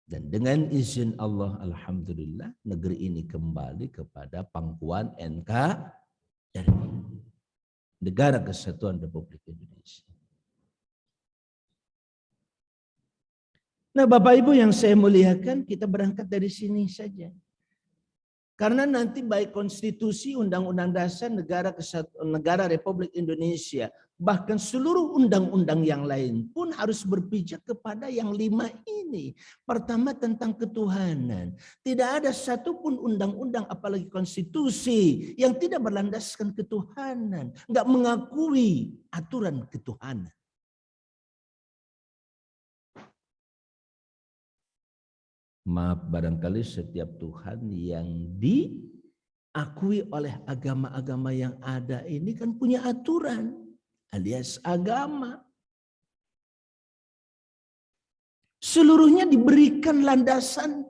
Dan dengan izin Allah, alhamdulillah, negeri ini kembali kepada pangkuan NKRI, Negara Kesatuan Republik Indonesia. Nah, Bapak Ibu yang saya muliakan, kita berangkat dari sini saja. Karena nanti baik konstitusi, undang-undang dasar negara Republik Indonesia, bahkan seluruh undang-undang yang lain pun harus berpijak kepada yang 5 ini. Pertama tentang ketuhanan. Tidak ada satupun undang-undang apalagi konstitusi yang tidak berlandaskan ketuhanan. Enggak mengakui aturan ketuhanan. Maaf, barangkali setiap Tuhan yang diakui oleh agama-agama yang ada ini kan punya aturan alias agama. Seluruhnya diberikan landasan,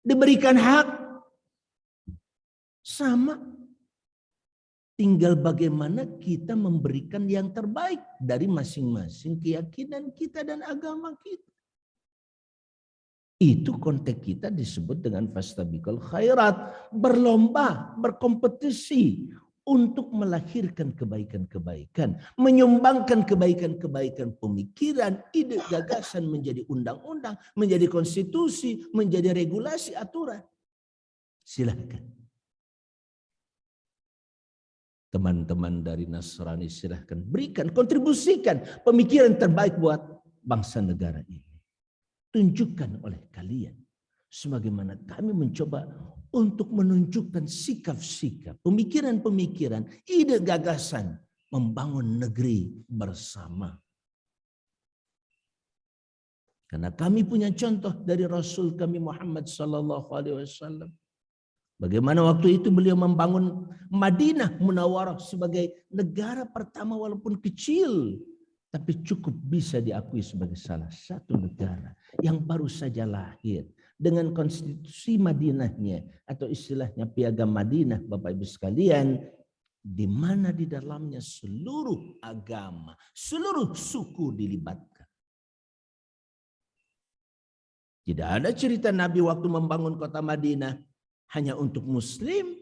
diberikan hak. Sama. Tinggal bagaimana kita memberikan yang terbaik dari masing-masing keyakinan kita dan agama kita. Itu konteks kita disebut dengan fastabiqul khairat. Berlomba, berkompetisi untuk melahirkan kebaikan-kebaikan. Menyumbangkan kebaikan-kebaikan pemikiran, ide, gagasan menjadi undang-undang, menjadi konstitusi, menjadi regulasi, aturan. Silakan. Teman-teman dari Nasrani silahkan berikan, kontribusikan pemikiran terbaik buat bangsa negara ini. Tunjukkan oleh kalian. Sebagaimana kami mencoba untuk menunjukkan sikap-sikap, pemikiran-pemikiran, ide gagasan membangun negeri bersama. Karena kami punya contoh dari Rasul kami Muhammad SAW. Bagaimana waktu itu beliau membangun Madinah Munawwarah sebagai negara pertama walaupun kecil. Tapi cukup bisa diakui sebagai salah satu negara yang baru saja lahir. Dengan konstitusi Madinahnya atau istilahnya Piagam Madinah Bapak Ibu sekalian. Di mana di dalamnya seluruh agama, seluruh suku dilibatkan. Tidak ada cerita Nabi waktu membangun kota Madinah hanya untuk Muslim,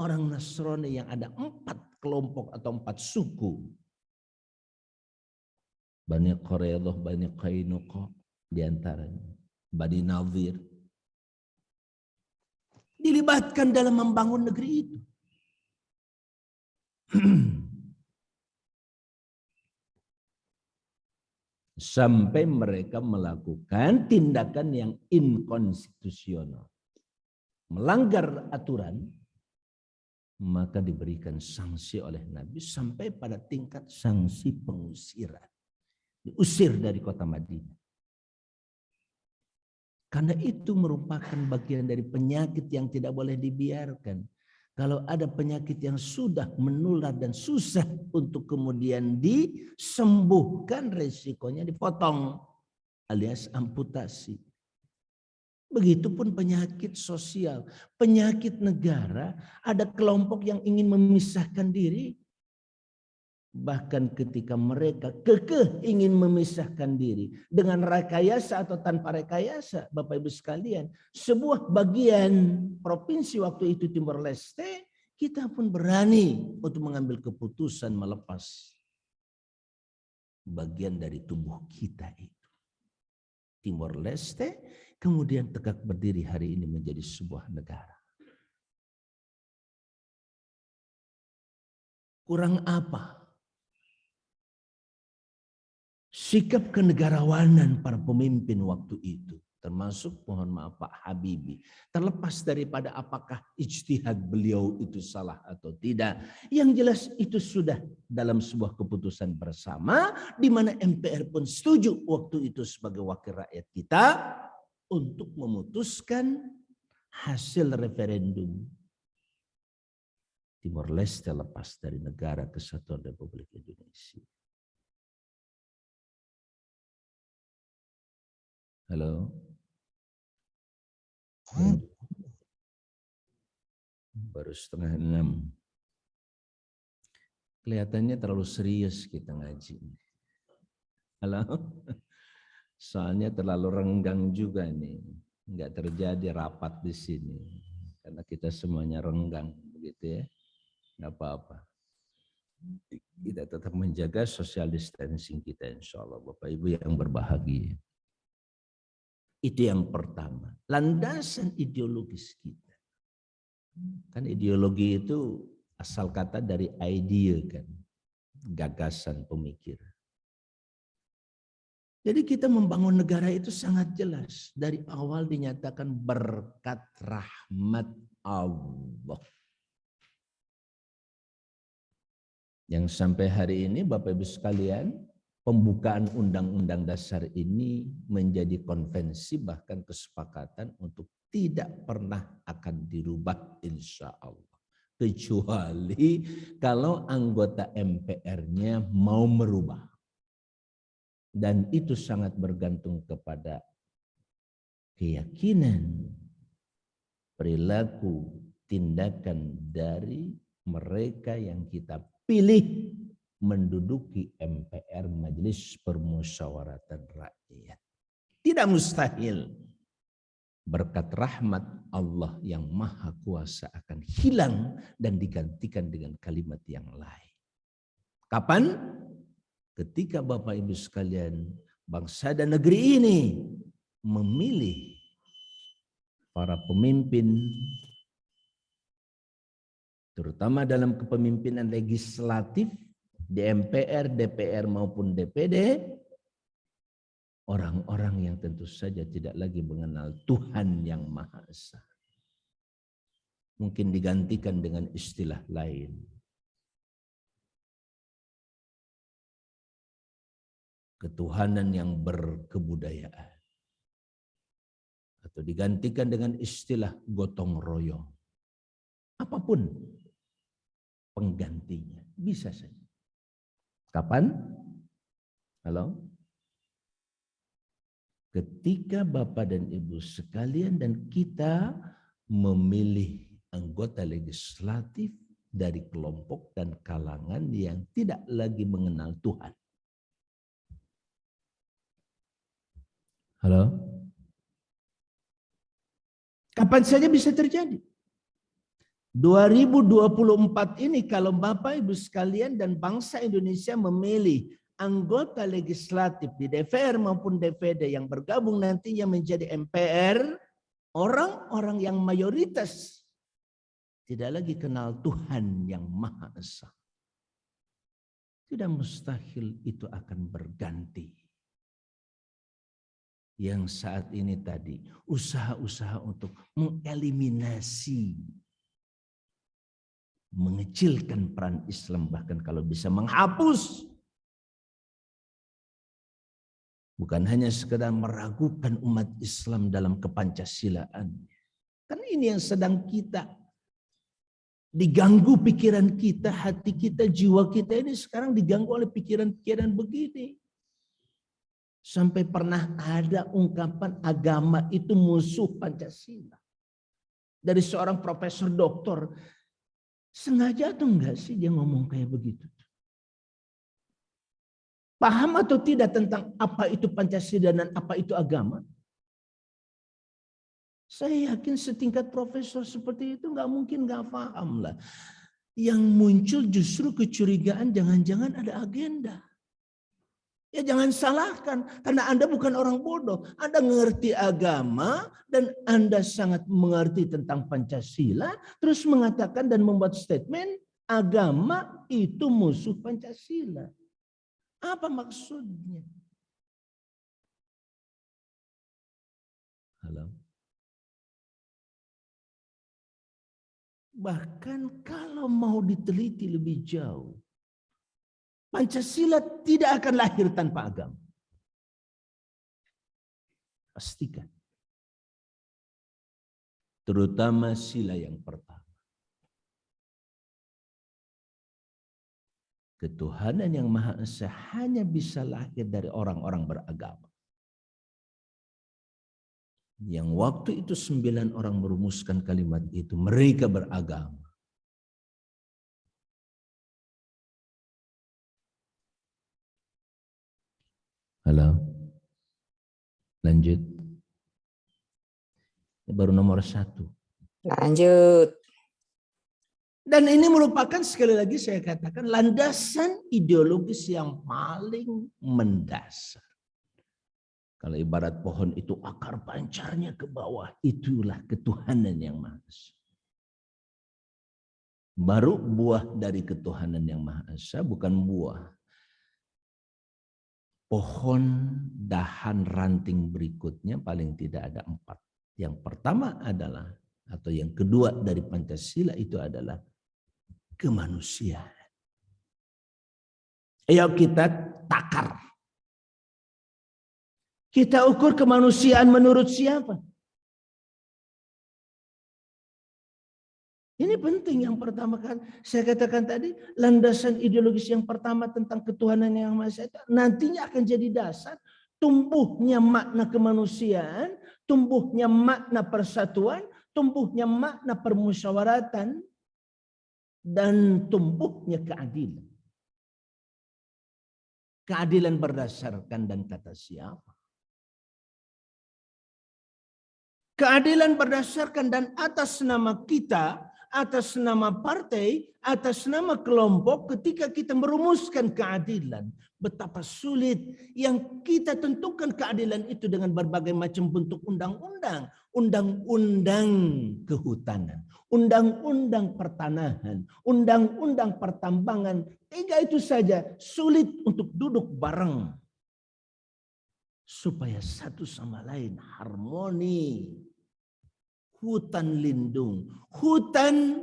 orang Nasrani yang ada 4 kelompok atau 4 suku. Bani Quraidah, Bani Qainuqa diantaranya. Bani Nadhir. Dilibatkan dalam membangun negeri itu. Sampai mereka melakukan tindakan yang inkonstitusional. Melanggar aturan, maka diberikan sanksi oleh Nabi sampai pada tingkat sanksi pengusiran. Diusir dari kota Madinah. Karena itu merupakan bagian dari penyakit yang tidak boleh dibiarkan. Kalau ada penyakit yang sudah menular dan susah untuk kemudian disembuhkan, resikonya dipotong alias amputasi. Begitupun penyakit sosial, penyakit negara, ada kelompok yang ingin memisahkan diri. Bahkan ketika mereka kekeh ingin memisahkan diri dengan rekayasa atau tanpa rekayasa, Bapak Ibu sekalian, sebuah bagian provinsi waktu itu Timor Leste, kita pun berani untuk mengambil keputusan melepas bagian dari tubuh kita itu. Timor Leste kemudian tegak berdiri hari ini menjadi sebuah negara. Kurang apa? Sikap kenegarawanan para pemimpin waktu itu, termasuk mohon maaf Pak Habibie, terlepas daripada apakah ijtihad beliau itu salah atau tidak. Yang jelas itu sudah dalam sebuah keputusan bersama, di mana MPR pun setuju waktu itu sebagai wakil rakyat kita untuk memutuskan hasil referendum. Timor Leste lepas dari negara kesatuan Republik Indonesia. Halo. Baru 5:30. Kelihatannya terlalu serius kita ngaji. Halo. Soalnya terlalu renggang juga nih. Enggak terjadi rapat di sini. Karena kita semuanya renggang begitu ya. Enggak apa-apa. Kita tetap menjaga social distancing kita insya Allah Bapak Ibu yang berbahagia. Itu yang pertama. Landasan ideologis kita. Kan ideologi itu asal kata dari idea kan. Gagasan pemikiran. Jadi kita membangun negara itu sangat jelas. Dari awal dinyatakan berkat rahmat Allah. Yang sampai hari ini Bapak Ibu sekalian, pembukaan Undang-Undang Dasar ini menjadi konvensi bahkan kesepakatan untuk tidak pernah akan dirubah insya Allah. Kecuali kalau anggota MPR-nya mau merubah. Dan itu sangat bergantung kepada keyakinan, perilaku, tindakan dari mereka yang kita pilih menduduki MPR, Majelis Permusyawaratan Rakyat. Tidak mustahil berkat rahmat Allah yang Maha Kuasa akan hilang dan digantikan dengan kalimat yang lain. Kapan? Ketika Bapak Ibu sekalian, bangsa dan negeri ini memilih para pemimpin, terutama dalam kepemimpinan legislatif di MPR, DPR maupun DPD, orang-orang yang tentu saja tidak lagi mengenal Tuhan yang Maha Esa. Mungkin digantikan dengan istilah lain. Ketuhanan yang berkebudayaan. Atau digantikan dengan istilah gotong royong. Apapun penggantinya, bisa saja. Kapan? Halo? Ketika Bapak dan Ibu sekalian dan kita memilih anggota legislatif dari kelompok dan kalangan yang tidak lagi mengenal Tuhan. Halo? Kapan saja bisa terjadi. 2024 ini kalau Bapak Ibu sekalian dan bangsa Indonesia memilih anggota legislatif di DPR maupun DPD yang bergabung nantinya menjadi MPR, orang-orang yang mayoritas tidak lagi kenal Tuhan yang Maha Esa. Tidak mustahil itu akan berganti. Yang saat ini tadi usaha-usaha untuk mengeliminasi, mengecilkan peran Islam, bahkan kalau bisa menghapus. Bukan hanya sekedar meragukan umat Islam dalam kepancasilaan. Kan ini yang sedang kita diganggu pikiran kita, hati kita, jiwa kita ini sekarang diganggu oleh pikiran-pikiran begini. Sampai pernah ada ungkapan agama itu musuh Pancasila. Dari seorang profesor doktor. Sengaja atau enggak sih dia ngomong kayak begitu? Paham atau tidak tentang apa itu Pancasila dan apa itu agama? Saya yakin setingkat profesor seperti itu nggak mungkin nggak paham lah. Yang muncul justru kecurigaan jangan-jangan ada agenda. Ya jangan salahkan karena Anda bukan orang bodoh. Anda mengerti agama dan Anda sangat mengerti tentang Pancasila. Terus mengatakan dan membuat statement agama itu musuh Pancasila. Apa maksudnya? Halo. Bahkan kalau mau diteliti lebih jauh, Pancasila tidak akan lahir tanpa agama. Pastikan. Terutama sila yang pertama. Ketuhanan yang Maha Esa hanya bisa lahir dari orang-orang beragama. Yang waktu itu 9 orang merumuskan kalimat itu, mereka beragama. Halo, lanjut. Ini baru nomor 1. Lanjut. Dan ini merupakan sekali lagi saya katakan landasan ideologis yang paling mendasar. Kalau ibarat pohon itu akar pancarnya ke bawah, itulah ketuhanan yang Maha Esa. Baru buah dari ketuhanan yang Maha Esa bukan buah. Pohon, dahan, ranting berikutnya paling tidak ada 4. Yang pertama adalah, atau yang kedua dari Pancasila itu adalah kemanusiaan. Ayo kita takar. Kita ukur kemanusiaan menurut siapa? Ini penting yang pertama kan. Saya katakan tadi, landasan ideologis yang pertama tentang ketuhanan yang Maha Esa nantinya akan jadi dasar tumbuhnya makna kemanusiaan, tumbuhnya makna persatuan, tumbuhnya makna permusyawaratan dan tumbuhnya keadilan. Keadilan berdasarkan dan kata siapa? Keadilan berdasarkan dan atas nama kita, atas nama partai, atas nama kelompok ketika kita merumuskan keadilan. Betapa sulit yang kita tentukan keadilan itu dengan berbagai macam bentuk undang-undang. Undang-undang kehutanan, undang-undang pertanahan, undang-undang pertambangan. 3 itu saja sulit untuk duduk bareng. Supaya satu sama lain harmoni. Hutan lindung, hutan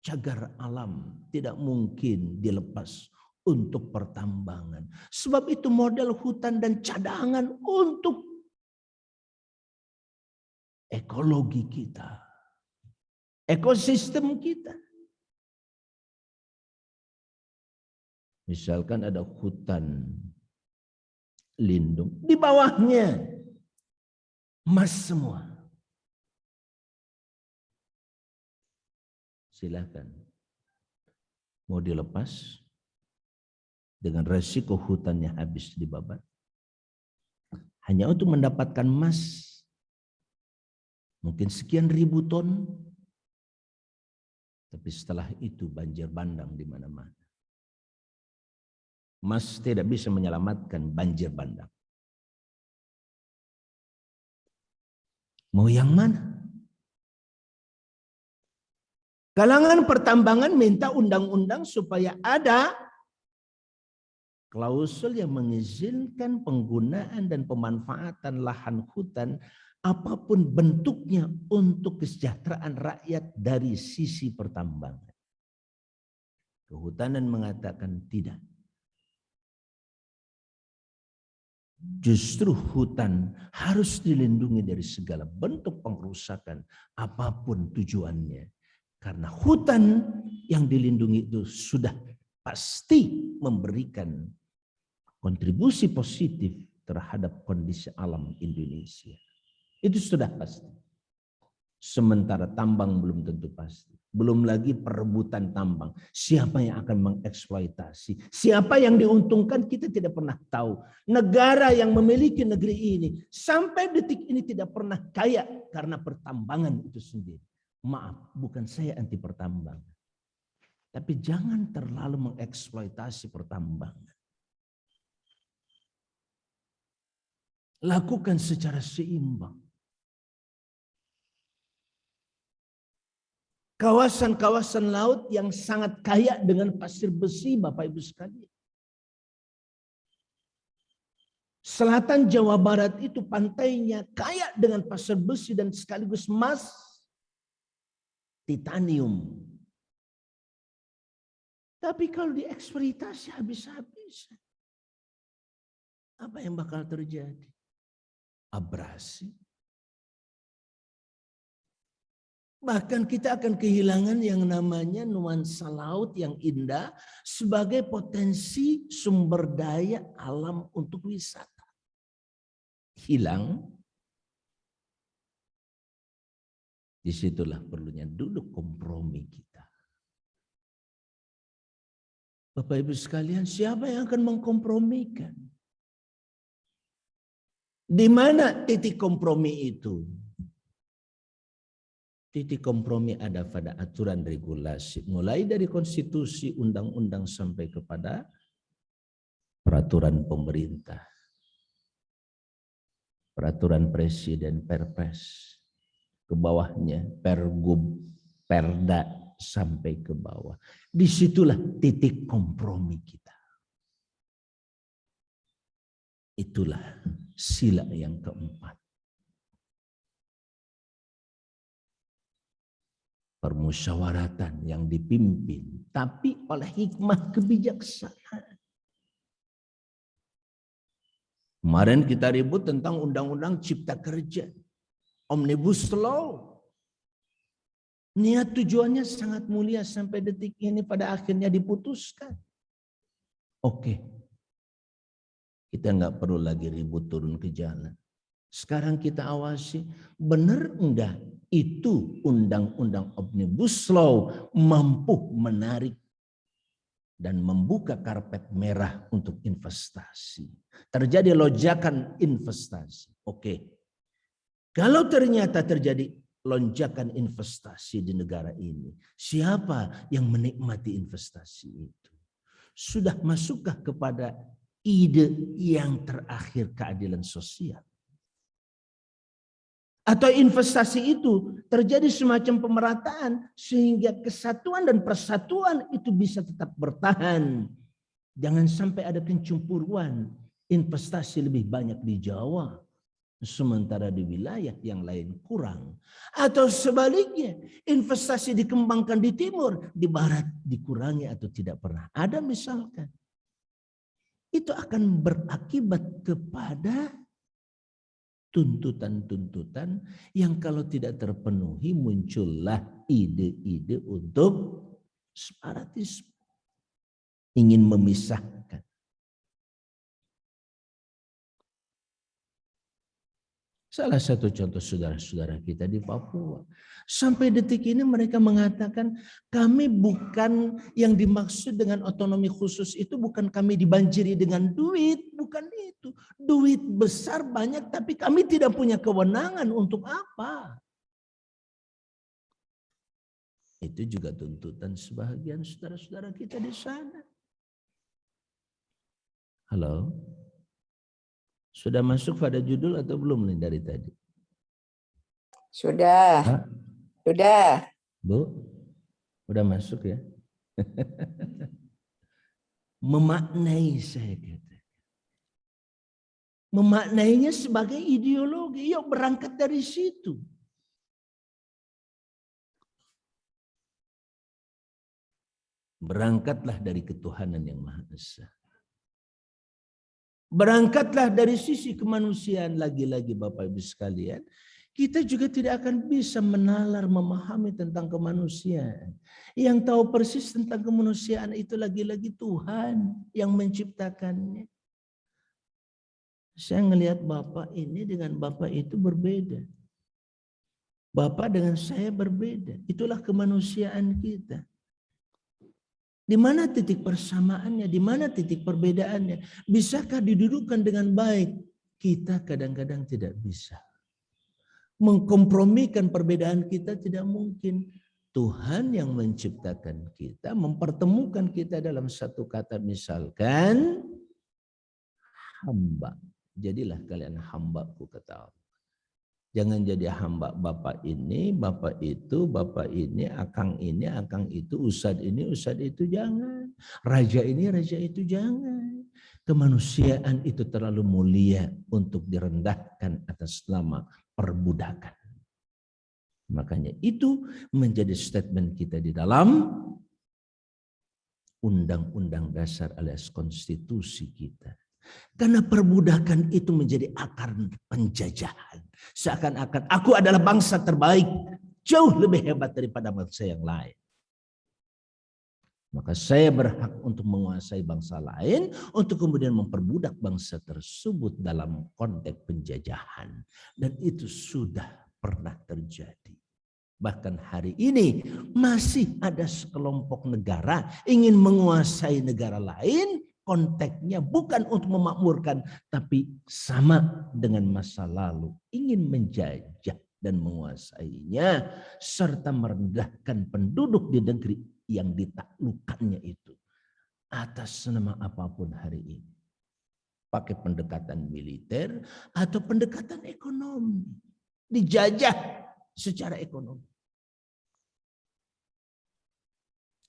cagar alam tidak mungkin dilepas untuk pertambangan. Sebab itu model hutan dan cadangan untuk ekologi kita, ekosistem kita. Misalkan ada hutan lindung, di bawahnya emas semua. Silakan. Mau dilepas dengan resiko hutannya habis dibabat. Hanya untuk mendapatkan emas mungkin sekian ribu ton. Tapi setelah itu banjir bandang di mana-mana. Emas tidak bisa menyelamatkan banjir bandang. Mau yang mana? Kalangan pertambangan minta undang-undang supaya ada klausul yang mengizinkan penggunaan dan pemanfaatan lahan hutan apapun bentuknya untuk kesejahteraan rakyat dari sisi pertambangan. Kehutanan mengatakan tidak. Justru hutan harus dilindungi dari segala bentuk pengrusakan apapun tujuannya. Karena hutan yang dilindungi itu sudah pasti memberikan kontribusi positif terhadap kondisi alam Indonesia. Itu sudah pasti. Sementara tambang belum tentu pasti. Belum lagi perebutan tambang. Siapa yang akan mengeksploitasi? Siapa yang diuntungkan kita tidak pernah tahu. Negara yang memiliki negeri ini sampai detik ini tidak pernah kaya karena pertambangan itu sendiri. Maaf, bukan saya anti pertambangan. Tapi jangan terlalu mengeksploitasi pertambangan. Lakukan secara seimbang. Kawasan-kawasan laut yang sangat kaya dengan pasir besi, Bapak Ibu sekalian. Selatan Jawa Barat itu pantainya kaya dengan pasir besi dan sekaligus emas, titanium. Tapi kalau dieksploitasi habis-habisan, apa yang bakal terjadi? Abrasi. Bahkan kita akan kehilangan yang namanya nuansa laut yang indah sebagai potensi sumber daya alam untuk wisata. Hilang. Disitulah perlunya duduk kompromi kita. Bapak Ibu sekalian, siapa yang akan mengkompromikan? Di mana titik kompromi itu? Titik kompromi ada pada aturan regulasi. Mulai dari konstitusi, undang-undang sampai kepada peraturan pemerintah. Peraturan presiden, perpres. Ke bawahnya, pergub, perda sampai ke bawah. Disitulah titik kompromi kita. Itulah sila yang keempat. Permusyawaratan yang dipimpin, tapi oleh hikmah kebijaksanaan. Kemarin kita ribut tentang undang-undang cipta kerja. Omnibus Law. Niat tujuannya sangat mulia sampai detik ini pada akhirnya diputuskan. Oke. Kita nggak perlu lagi ribut turun ke jalan. Sekarang kita awasi, benar enggak itu undang-undang Omnibus Law mampu menarik dan membuka karpet merah untuk investasi. Terjadi lonjakan investasi. Oke. Kalau ternyata terjadi lonjakan investasi di negara ini, siapa yang menikmati investasi itu? Sudah masukkah kepada ide yang terakhir keadilan sosial? Atau investasi itu terjadi semacam pemerataan sehingga kesatuan dan persatuan itu bisa tetap bertahan. Jangan sampai ada kencemburuan. Investasi lebih banyak di Jawa, sementara di wilayah yang lain kurang. Atau sebaliknya, investasi dikembangkan di timur, di barat dikurangi atau tidak pernah ada misalkan. Itu akan berakibat kepada tuntutan-tuntutan yang kalau tidak terpenuhi muncullah ide-ide untuk separatisme. Ingin memisahkan. Salah satu contoh saudara-saudara kita di Papua. Sampai detik ini mereka mengatakan kami bukan yang dimaksud dengan otonomi khusus itu bukan kami dibanjiri dengan duit. Bukan itu. Duit besar banyak tapi kami tidak punya kewenangan untuk apa. Itu juga tuntutan sebahagian saudara-saudara kita di sana. Halo? Sudah masuk pada judul atau belum nih dari tadi? Sudah. Hah? Sudah. Bu? Udah masuk ya? Memaknai saya kata. Memaknainya sebagai ideologi. Yuk berangkat dari situ. Berangkatlah dari ketuhanan yang Maha Esa. Berangkatlah dari sisi kemanusiaan lagi-lagi Bapak Ibu sekalian. Kita juga tidak akan bisa menalar, memahami tentang kemanusiaan. Yang tahu persis tentang kemanusiaan itu lagi-lagi Tuhan yang menciptakannya. Saya ngelihat Bapak ini dengan Bapak itu berbeda. Bapak dengan saya berbeda. Itulah kemanusiaan kita. Di mana titik persamaannya, di mana titik perbedaannya? Bisakah didudukkan dengan baik? Kita kadang-kadang tidak bisa. Mengkompromikan perbedaan kita tidak mungkin. Tuhan yang menciptakan kita, mempertemukan kita dalam satu kata misalkan hamba. Jadilah kalian hambaku kata Allah. Jangan jadi hamba bapak ini, bapak itu, bapak ini, akang itu, ustad ini, ustad itu, jangan. Raja ini, raja itu, jangan. Kemanusiaan itu terlalu mulia untuk direndahkan atas nama perbudakan. Makanya itu menjadi statement kita di dalam Undang-Undang Dasar alias konstitusi kita. Karena perbudakan itu menjadi akar penjajahan. Seakan-akan aku adalah bangsa terbaik. Jauh lebih hebat daripada bangsa yang lain. Maka saya berhak untuk menguasai bangsa lain. Untuk kemudian memperbudak bangsa tersebut dalam konteks penjajahan. Dan itu sudah pernah terjadi. Bahkan hari ini masih ada sekelompok negara ingin menguasai negara lain. Konteksnya bukan untuk memakmurkan, tapi sama dengan masa lalu. Ingin menjajah dan menguasainya, serta merendahkan penduduk di negeri yang ditaklukkannya itu. Atas nama apapun hari ini. Pakai pendekatan militer atau pendekatan ekonomi. Dijajah secara ekonomi.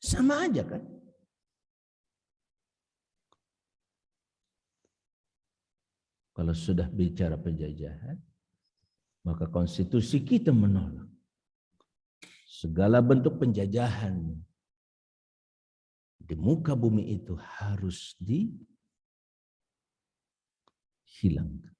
Sama aja kan? Kalau sudah bicara penjajahan, maka konstitusi kita menolak segala bentuk penjajahan di muka bumi itu harus dihilangkan.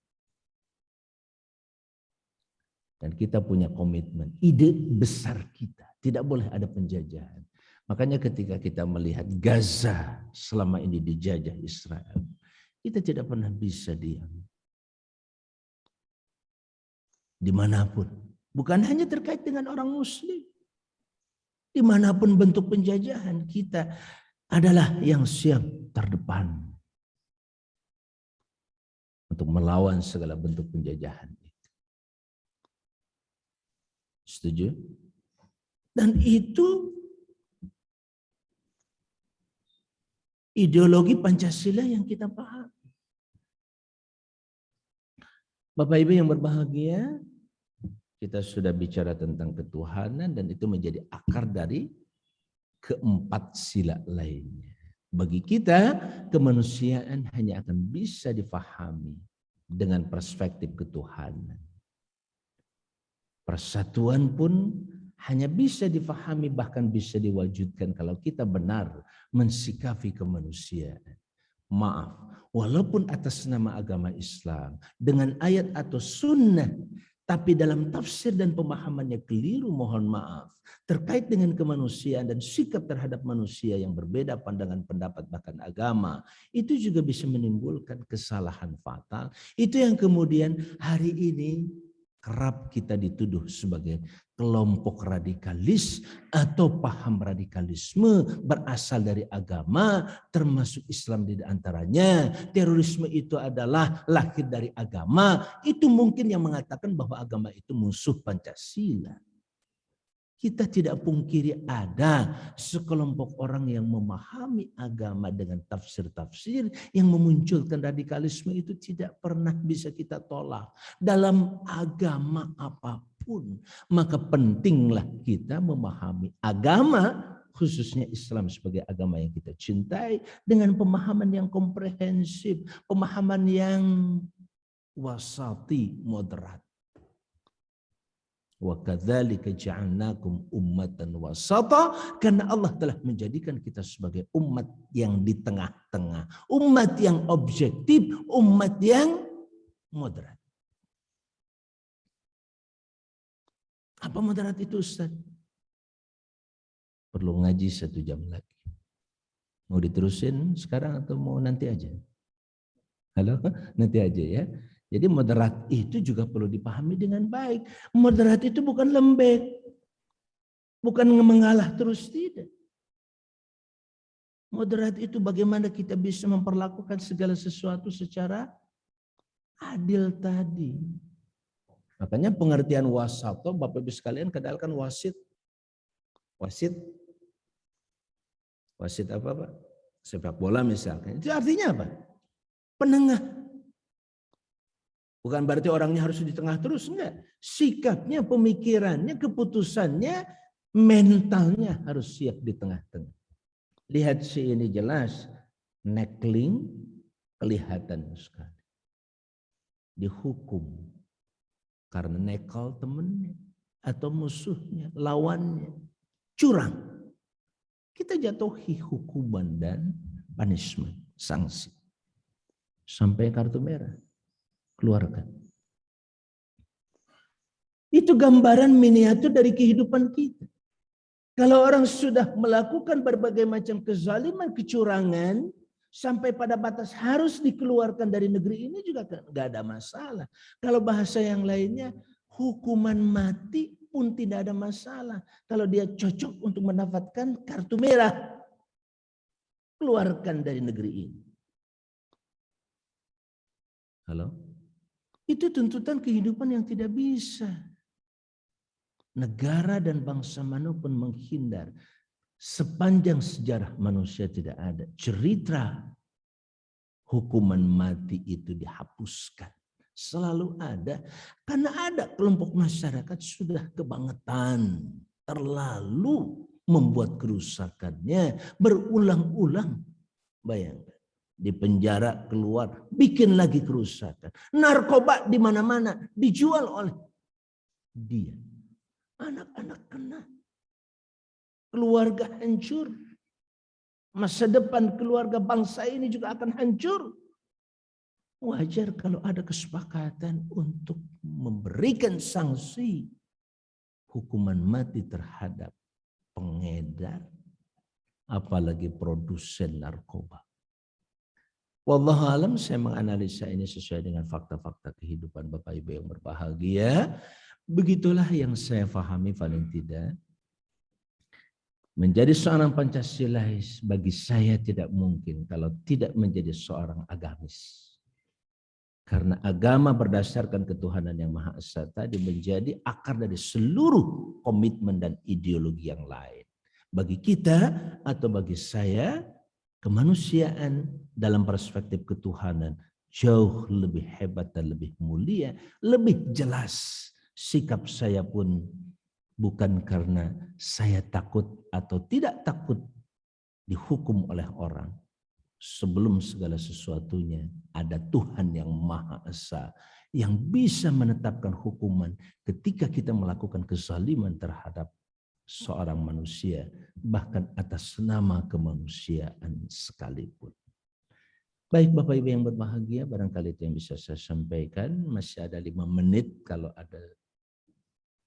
Dan kita punya komitmen, ide besar kita, tidak boleh ada penjajahan. Makanya ketika kita melihat Gaza selama ini dijajah Israel, kita tidak pernah bisa diam. Dimanapun Bukan hanya terkait dengan orang muslim. Dimanapun bentuk penjajahan, kita adalah yang siap terdepan untuk melawan segala bentuk penjajahan. Setuju? Dan itu ideologi Pancasila yang kita paham. Bapak Ibu yang berbahagia, kita sudah bicara tentang ketuhanan dan itu menjadi akar dari keempat sila lainnya. Bagi kita, kemanusiaan hanya akan bisa difahami dengan perspektif ketuhanan. Persatuan pun hanya bisa difahami bahkan bisa diwujudkan kalau kita benar mensikapi kemanusiaan. Maaf, walaupun atas nama agama Islam dengan ayat atau sunnah, tapi dalam tafsir dan pemahamannya keliru, mohon maaf, terkait dengan kemanusiaan dan sikap terhadap manusia yang berbeda pandangan pendapat bahkan agama, itu juga bisa menimbulkan kesalahan fatal. Itu yang kemudian hari ini kerap kita dituduh sebagai kelompok radikalis atau paham radikalisme berasal dari agama, termasuk Islam di antaranya. Terorisme itu adalah lahir dari agama. Itu mungkin yang mengatakan bahwa agama itu musuh Pancasila. Kita tidak pungkiri ada sekelompok orang yang memahami agama dengan tafsir-tafsir yang memunculkan radikalisme, itu tidak pernah bisa kita tolak. Dalam agama apapun, maka pentinglah kita memahami agama, khususnya Islam sebagai agama yang kita cintai, dengan pemahaman yang komprehensif, pemahaman yang wasati, moderat. Wa kadzalika ja'alnakum ummatan wasata, karena Allah telah menjadikan kita sebagai umat yang di tengah-tengah, umat yang objektif, umat yang moderat. Apa moderat itu, Ustaz? Perlu ngaji 1 jam lagi. Mau diterusin sekarang atau mau nanti aja? Halo, nanti aja ya. Jadi moderat itu juga perlu dipahami dengan baik. Moderat itu bukan lembek. Bukan mengalah terus, tidak. Moderat itu bagaimana kita bisa memperlakukan segala sesuatu secara adil tadi. Makanya pengertian wasato, Bapak Ibu sekalian, kendalkan wasit. Wasit apa Pak? Sepak bola misalkan. Itu artinya apa? Penengah. Bukan berarti orangnya harus di tengah terus, enggak. Sikapnya, pemikirannya, keputusannya, mentalnya harus siap di tengah-tengah. Lihat si ini jelas, nekling kelihatan sekali. Dihukum karena nekal temennya atau musuhnya, lawannya, curang. Kita jatuhi hukuman dan punishment, sanksi. Sampai kartu merah. Keluarkan. Itu gambaran miniatur dari kehidupan kita. Kalau orang sudah melakukan berbagai macam kezaliman, kecurangan, sampai pada batas harus dikeluarkan dari negeri ini juga nggak ada masalah. Kalau bahasa yang lainnya, hukuman mati pun tidak ada masalah. Kalau dia cocok untuk mendapatkan kartu merah, keluarkan dari negeri ini. Halo? Itu tuntutan kehidupan yang tidak bisa. Negara dan bangsa mana pun menghindar. Sepanjang sejarah manusia tidak ada cerita hukuman mati itu dihapuskan. Selalu ada. Karena ada kelompok masyarakat sudah kebangetan. Terlalu membuat kerusakannya berulang-ulang. Bayangkan. Di penjara keluar, bikin lagi kerusakan. Narkoba di mana-mana dijual oleh dia. Anak-anak kena. Keluarga hancur. Masa depan keluarga bangsa ini juga akan hancur. Wajar kalau ada kesepakatan untuk memberikan sanksi hukuman mati terhadap pengedar, apalagi produsen narkoba. Wallahu alam, saya menganalisa ini sesuai dengan fakta-fakta kehidupan Bapak Ibu yang berbahagia, Begitulah yang saya pahami paling tidak. Menjadi seorang Pancasilais bagi saya tidak mungkin kalau tidak menjadi seorang agamis. Karena agama berdasarkan ketuhanan yang Maha Esa tadi menjadi akar dari seluruh komitmen dan ideologi yang lain. Bagi kita atau bagi saya, kemanusiaan dalam perspektif ketuhanan jauh lebih hebat dan lebih mulia, lebih jelas. Sikap saya pun bukan karena saya takut atau tidak takut dihukum oleh orang. Sebelum segala sesuatunya ada Tuhan yang Maha Esa yang bisa menetapkan hukuman ketika kita melakukan kezaliman terhadap seorang manusia, bahkan atas nama kemanusiaan sekalipun. Baik Bapak Ibu yang berbahagia, barangkali itu yang bisa saya sampaikan. Masih ada 5 menit kalau ada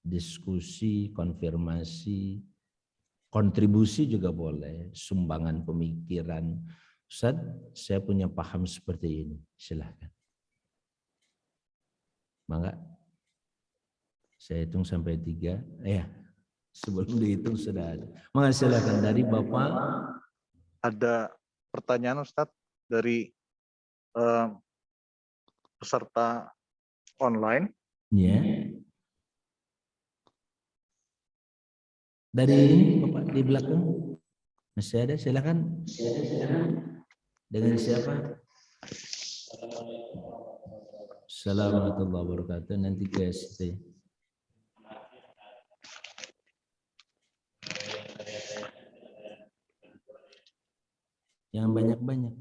diskusi, konfirmasi, kontribusi juga boleh, sumbangan pemikiran. Ustaz, saya punya paham seperti ini, silahkan. Maka saya hitung sampai 3, ya sebelum dihitung sudah ada. Maka silahkan dari Bapak. Ada pertanyaan Ustaz dari peserta online. Ya. Dari ini Bapak di belakang masih ada, silakan. Dengan siapa? Assalamualaikum warahmatullahi wabarakatuh. Nanti ke ST. Yang banyak-banyak.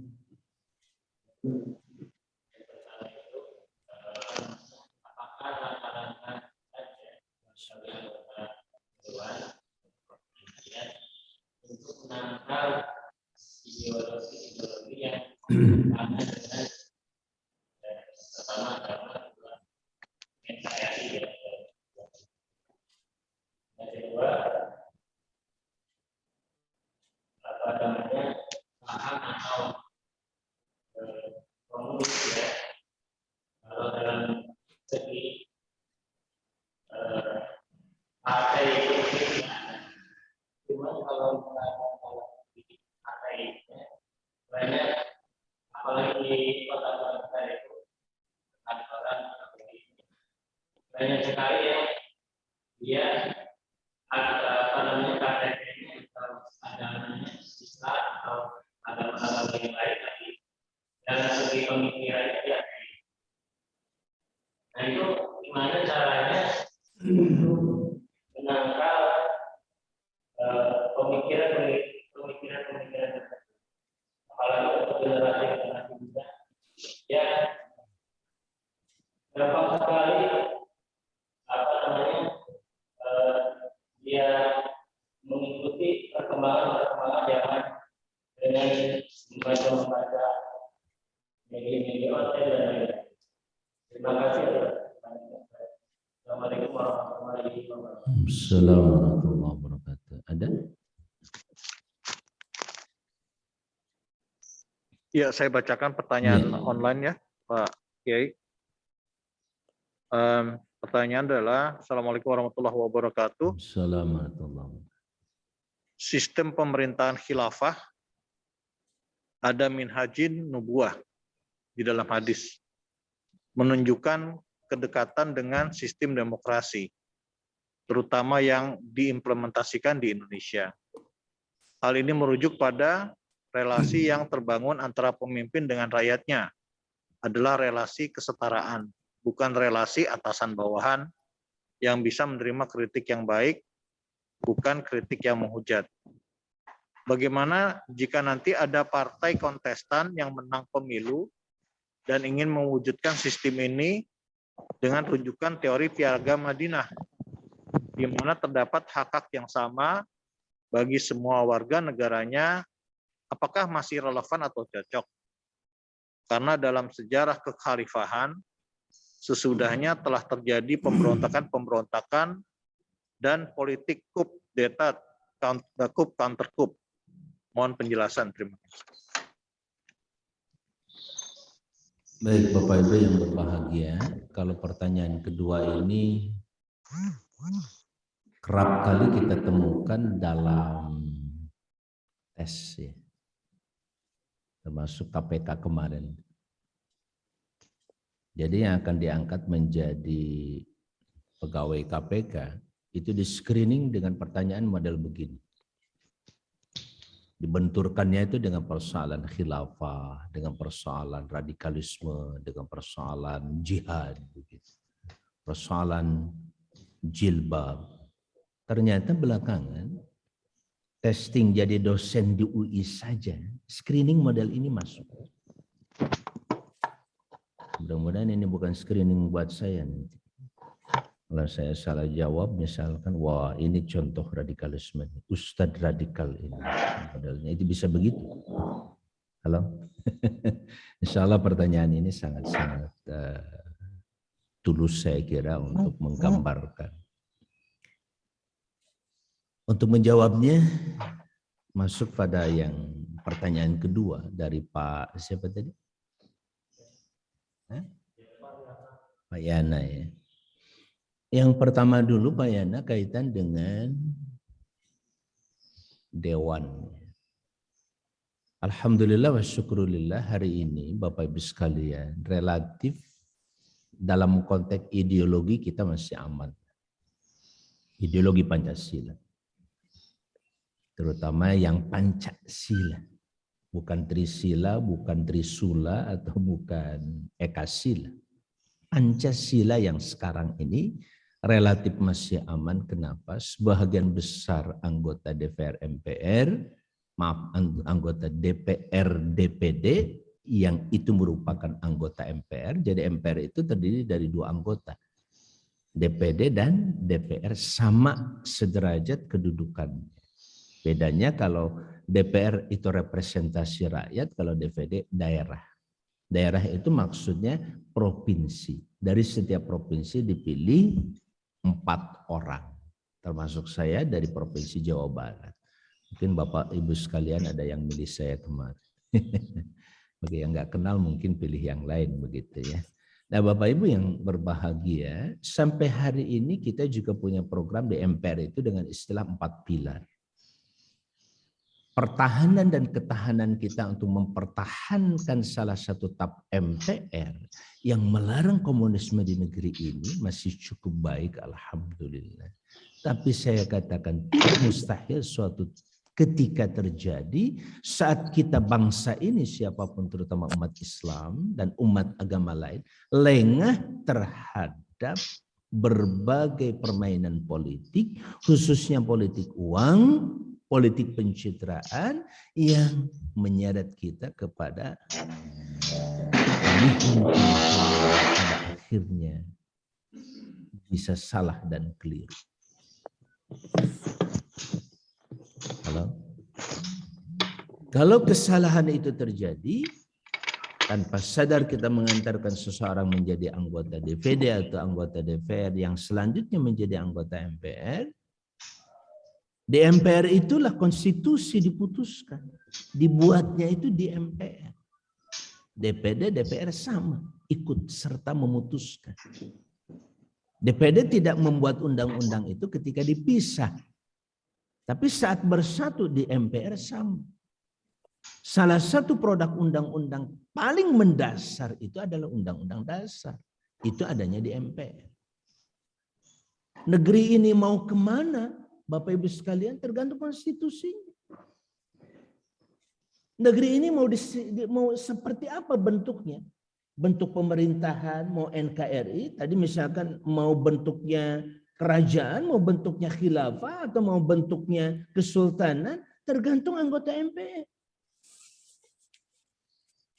Untuk menangkal ideologi yang bertentangan dengan pertama agama, kedua NKRI, yang kedua apa namanya paham atau komunis ya. Kalau dalam segi partai itu cuma kalau partai banyak, apalagi di kota-kota besar itu kantoran banyak sekali ya dia ada apa namanya KTP-nya atau agamanya Islam atau agama-agama yang lain, tapi dalam segi pemikirannya dia. Nah itu gimana caranya untuk menangkal pemikiran tersebut, apalagi untuk generasi muda ya gampang sekali apa namanya dia mengikuti perkembangan zaman dengan membaca media online dan lain-lain. Terima kasih. Assalamualaikum warahmatullahi wabarakatuh. Assalamualaikum warahmatullahi wabarakatuh. Ada? Ya, saya bacakan pertanyaan online ya, Pak Kiai. Pertanyaan adalah, Assalamualaikum warahmatullahi wabarakatuh. Assalamualaikum. Sistem pemerintahan khilafah ada minhajin nubuah di dalam hadis, menunjukkan kedekatan dengan sistem demokrasi, terutama yang diimplementasikan di Indonesia. Hal ini merujuk pada relasi yang terbangun antara pemimpin dengan rakyatnya adalah relasi kesetaraan, bukan relasi atasan bawahan yang bisa menerima kritik yang baik, bukan kritik yang menghujat. Bagaimana jika nanti ada partai kontestan yang menang pemilu dan ingin mewujudkan sistem ini dengan rujukan teori Piagam Madinah, di mana terdapat hak-hak yang sama bagi semua warga negaranya, apakah masih relevan atau cocok? Karena dalam sejarah kekhalifahan, sesudahnya telah terjadi pemberontakan dan politik coup d'etat, counter coup. Mohon penjelasan, terima kasih. Baik Bapak Ibu yang berbahagia, kalau pertanyaan kedua ini kerap kali kita temukan dalam tes ya, termasuk KPK kemarin. Jadi yang akan diangkat menjadi pegawai KPK itu di screening dengan pertanyaan model begini. Dibenturkannya itu dengan persoalan khilafah, dengan persoalan radikalisme, dengan persoalan jihad, persoalan jilbab. Ternyata belakangan testing jadi dosen di UI saja, screening model ini masuk. Mudah-mudahan ini bukan screening buat saya nanti. Kalau saya salah jawab misalkan, wah ini contoh radikalisme, Ustadz radikal ini modelnya, itu bisa begitu. Halo, insya Allah pertanyaan ini sangat-sangat tulus saya kira untuk menggambarkan. Untuk menjawabnya masuk pada yang pertanyaan kedua dari Pak siapa tadi? Pak Yana ya. Yang pertama dulu Pak Yana kaitan dengan Dewan. Alhamdulillah wa syukurillah hari ini Bapak Ibu sekalian relatif dalam konteks ideologi kita masih aman. Ideologi Pancasila. Terutama yang Pancasila. Bukan Trisila, bukan Trisula atau bukan Ekasila. Pancasila yang sekarang ini relatif masih aman. Kenapa? Sebagian besar anggota DPR MPR, anggota DPR DPD yang itu merupakan anggota MPR. Jadi MPR itu terdiri dari 2 anggota. DPD dan DPR sama sederajat kedudukannya. Bedanya kalau DPR itu representasi rakyat, kalau DPD daerah. Daerah itu maksudnya provinsi. Dari setiap provinsi dipilih 4 orang. Termasuk saya dari Provinsi Jawa Barat. Mungkin Bapak Ibu sekalian ada yang milih saya kemarin. Bagi yang nggak kenal mungkin pilih yang lain begitu ya. Nah Bapak Ibu yang berbahagia, sampai hari ini kita juga punya program di MPR itu dengan istilah 4 pilar. Pertahanan dan ketahanan kita untuk mempertahankan salah satu tab MPR yang melarang komunisme di negeri ini masih cukup baik, alhamdulillah. Tapi saya katakan tidak mustahil suatu ketika terjadi saat kita bangsa ini siapapun terutama umat Islam dan umat agama lain lengah terhadap berbagai permainan politik, khususnya politik uang, politik pencitraan yang menyeret kita kepada pada akhirnya bisa salah dan keliru. Halo? Kalau kesalahan itu terjadi, tanpa sadar kita mengantarkan seseorang menjadi anggota DPD atau anggota DPR yang selanjutnya menjadi anggota MPR, di MPR itulah konstitusi diputuskan. Dibuatnya itu di MPR. DPD, DPR sama. Ikut serta memutuskan. DPD tidak membuat undang-undang itu ketika dipisah. Tapi saat bersatu di MPR sama. Salah satu produk undang-undang paling mendasar itu adalah undang-undang dasar. Itu adanya di MPR. Negeri ini mau kemana? Bapak Ibu sekalian tergantung konstitusinya. Negeri ini mau seperti apa bentuknya? Bentuk pemerintahan, mau NKRI, tadi misalkan mau bentuknya kerajaan, mau bentuknya khilafah, atau mau bentuknya kesultanan, tergantung anggota MPR.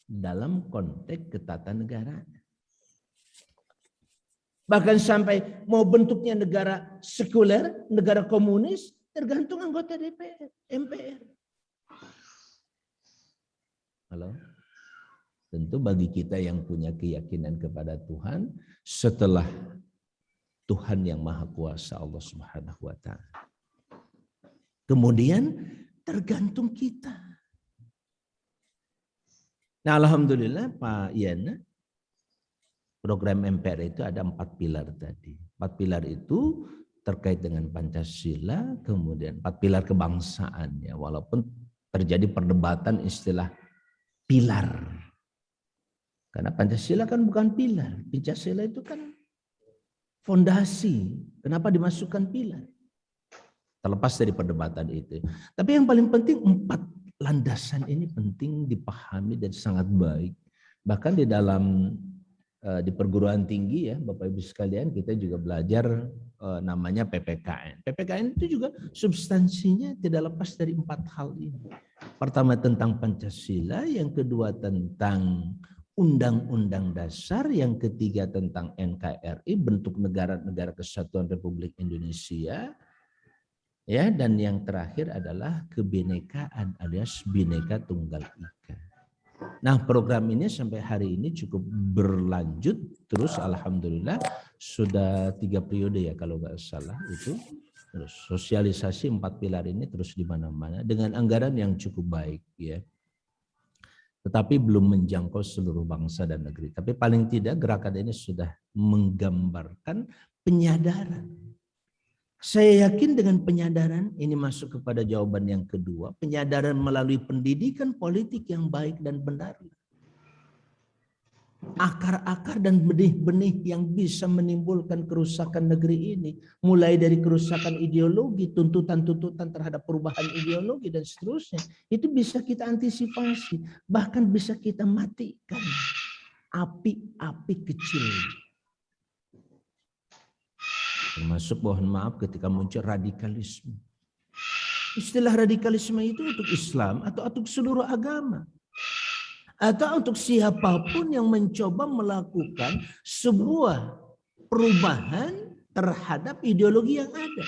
Dalam konteks ketatanegaraan. Bahkan sampai mau bentuknya negara sekuler, negara komunis, tergantung anggota DPR, MPR. Halo? Tentu bagi kita yang punya keyakinan kepada Tuhan, setelah Tuhan yang Maha Kuasa Allah Subhanahu wa Ta'ala. Kemudian tergantung kita. Nah, alhamdulillah Pak Yana, program MPR itu ada 4 pilar tadi. 4 pilar itu terkait dengan Pancasila, kemudian 4 pilar kebangsaan ya, walaupun terjadi perdebatan istilah pilar. Karena Pancasila kan bukan pilar, Pancasila itu kan fondasi. Kenapa dimasukkan pilar? Terlepas dari perdebatan itu. Tapi yang paling penting 4 landasan ini penting dipahami dan sangat baik. Bahkan di dalam di perguruan tinggi ya Bapak Ibu sekalian, kita juga belajar namanya PPKN. PPKN itu juga substansinya tidak lepas dari 4 hal ini. Pertama tentang Pancasila, yang kedua tentang Undang-Undang Dasar, yang ketiga tentang NKRI, bentuk negara Kesatuan Republik Indonesia, ya, dan yang terakhir adalah kebinekaan alias Bhinneka Tunggal Ika. Nah, program ini sampai hari ini cukup berlanjut terus, alhamdulillah sudah 3 periode ya kalau nggak salah itu. Terus sosialisasi 4 pilar ini terus di mana-mana dengan anggaran yang cukup baik ya. Tetapi belum menjangkau seluruh bangsa dan negeri. Tapi paling tidak gerakan ini sudah menggambarkan penyadaran. Saya yakin dengan penyadaran ini masuk kepada jawaban yang kedua, penyadaran melalui pendidikan politik yang baik dan benar. Akar-akar dan benih-benih yang bisa menimbulkan kerusakan negeri ini, mulai dari kerusakan ideologi, tuntutan-tuntutan terhadap perubahan ideologi dan seterusnya, itu bisa kita antisipasi, bahkan bisa kita matikan api-api kecil. Termasuk mohon maaf ketika muncul radikalisme. Istilah radikalisme itu untuk Islam atau untuk seluruh agama. Atau untuk siapapun yang mencoba melakukan sebuah perubahan terhadap ideologi yang ada.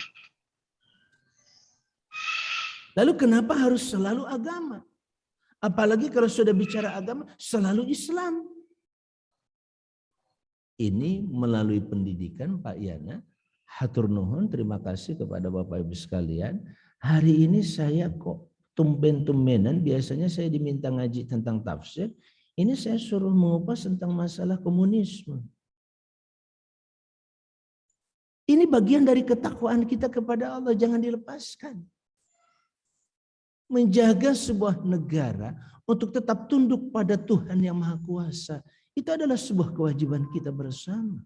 Lalu kenapa harus selalu agama? Apalagi kalau sudah bicara agama, selalu Islam. Ini melalui pendidikan Pak Yana. Hatur nuhun, terima kasih kepada Bapak Ibu sekalian. Hari ini saya kok tumben-tumbenan, biasanya saya diminta ngaji tentang tafsir. Ini saya suruh mengupas tentang masalah komunisme. Ini bagian dari ketakwaan kita kepada Allah, jangan dilepaskan. Menjaga sebuah negara untuk tetap tunduk pada Tuhan yang Maha Kuasa, itu adalah sebuah kewajiban kita bersama.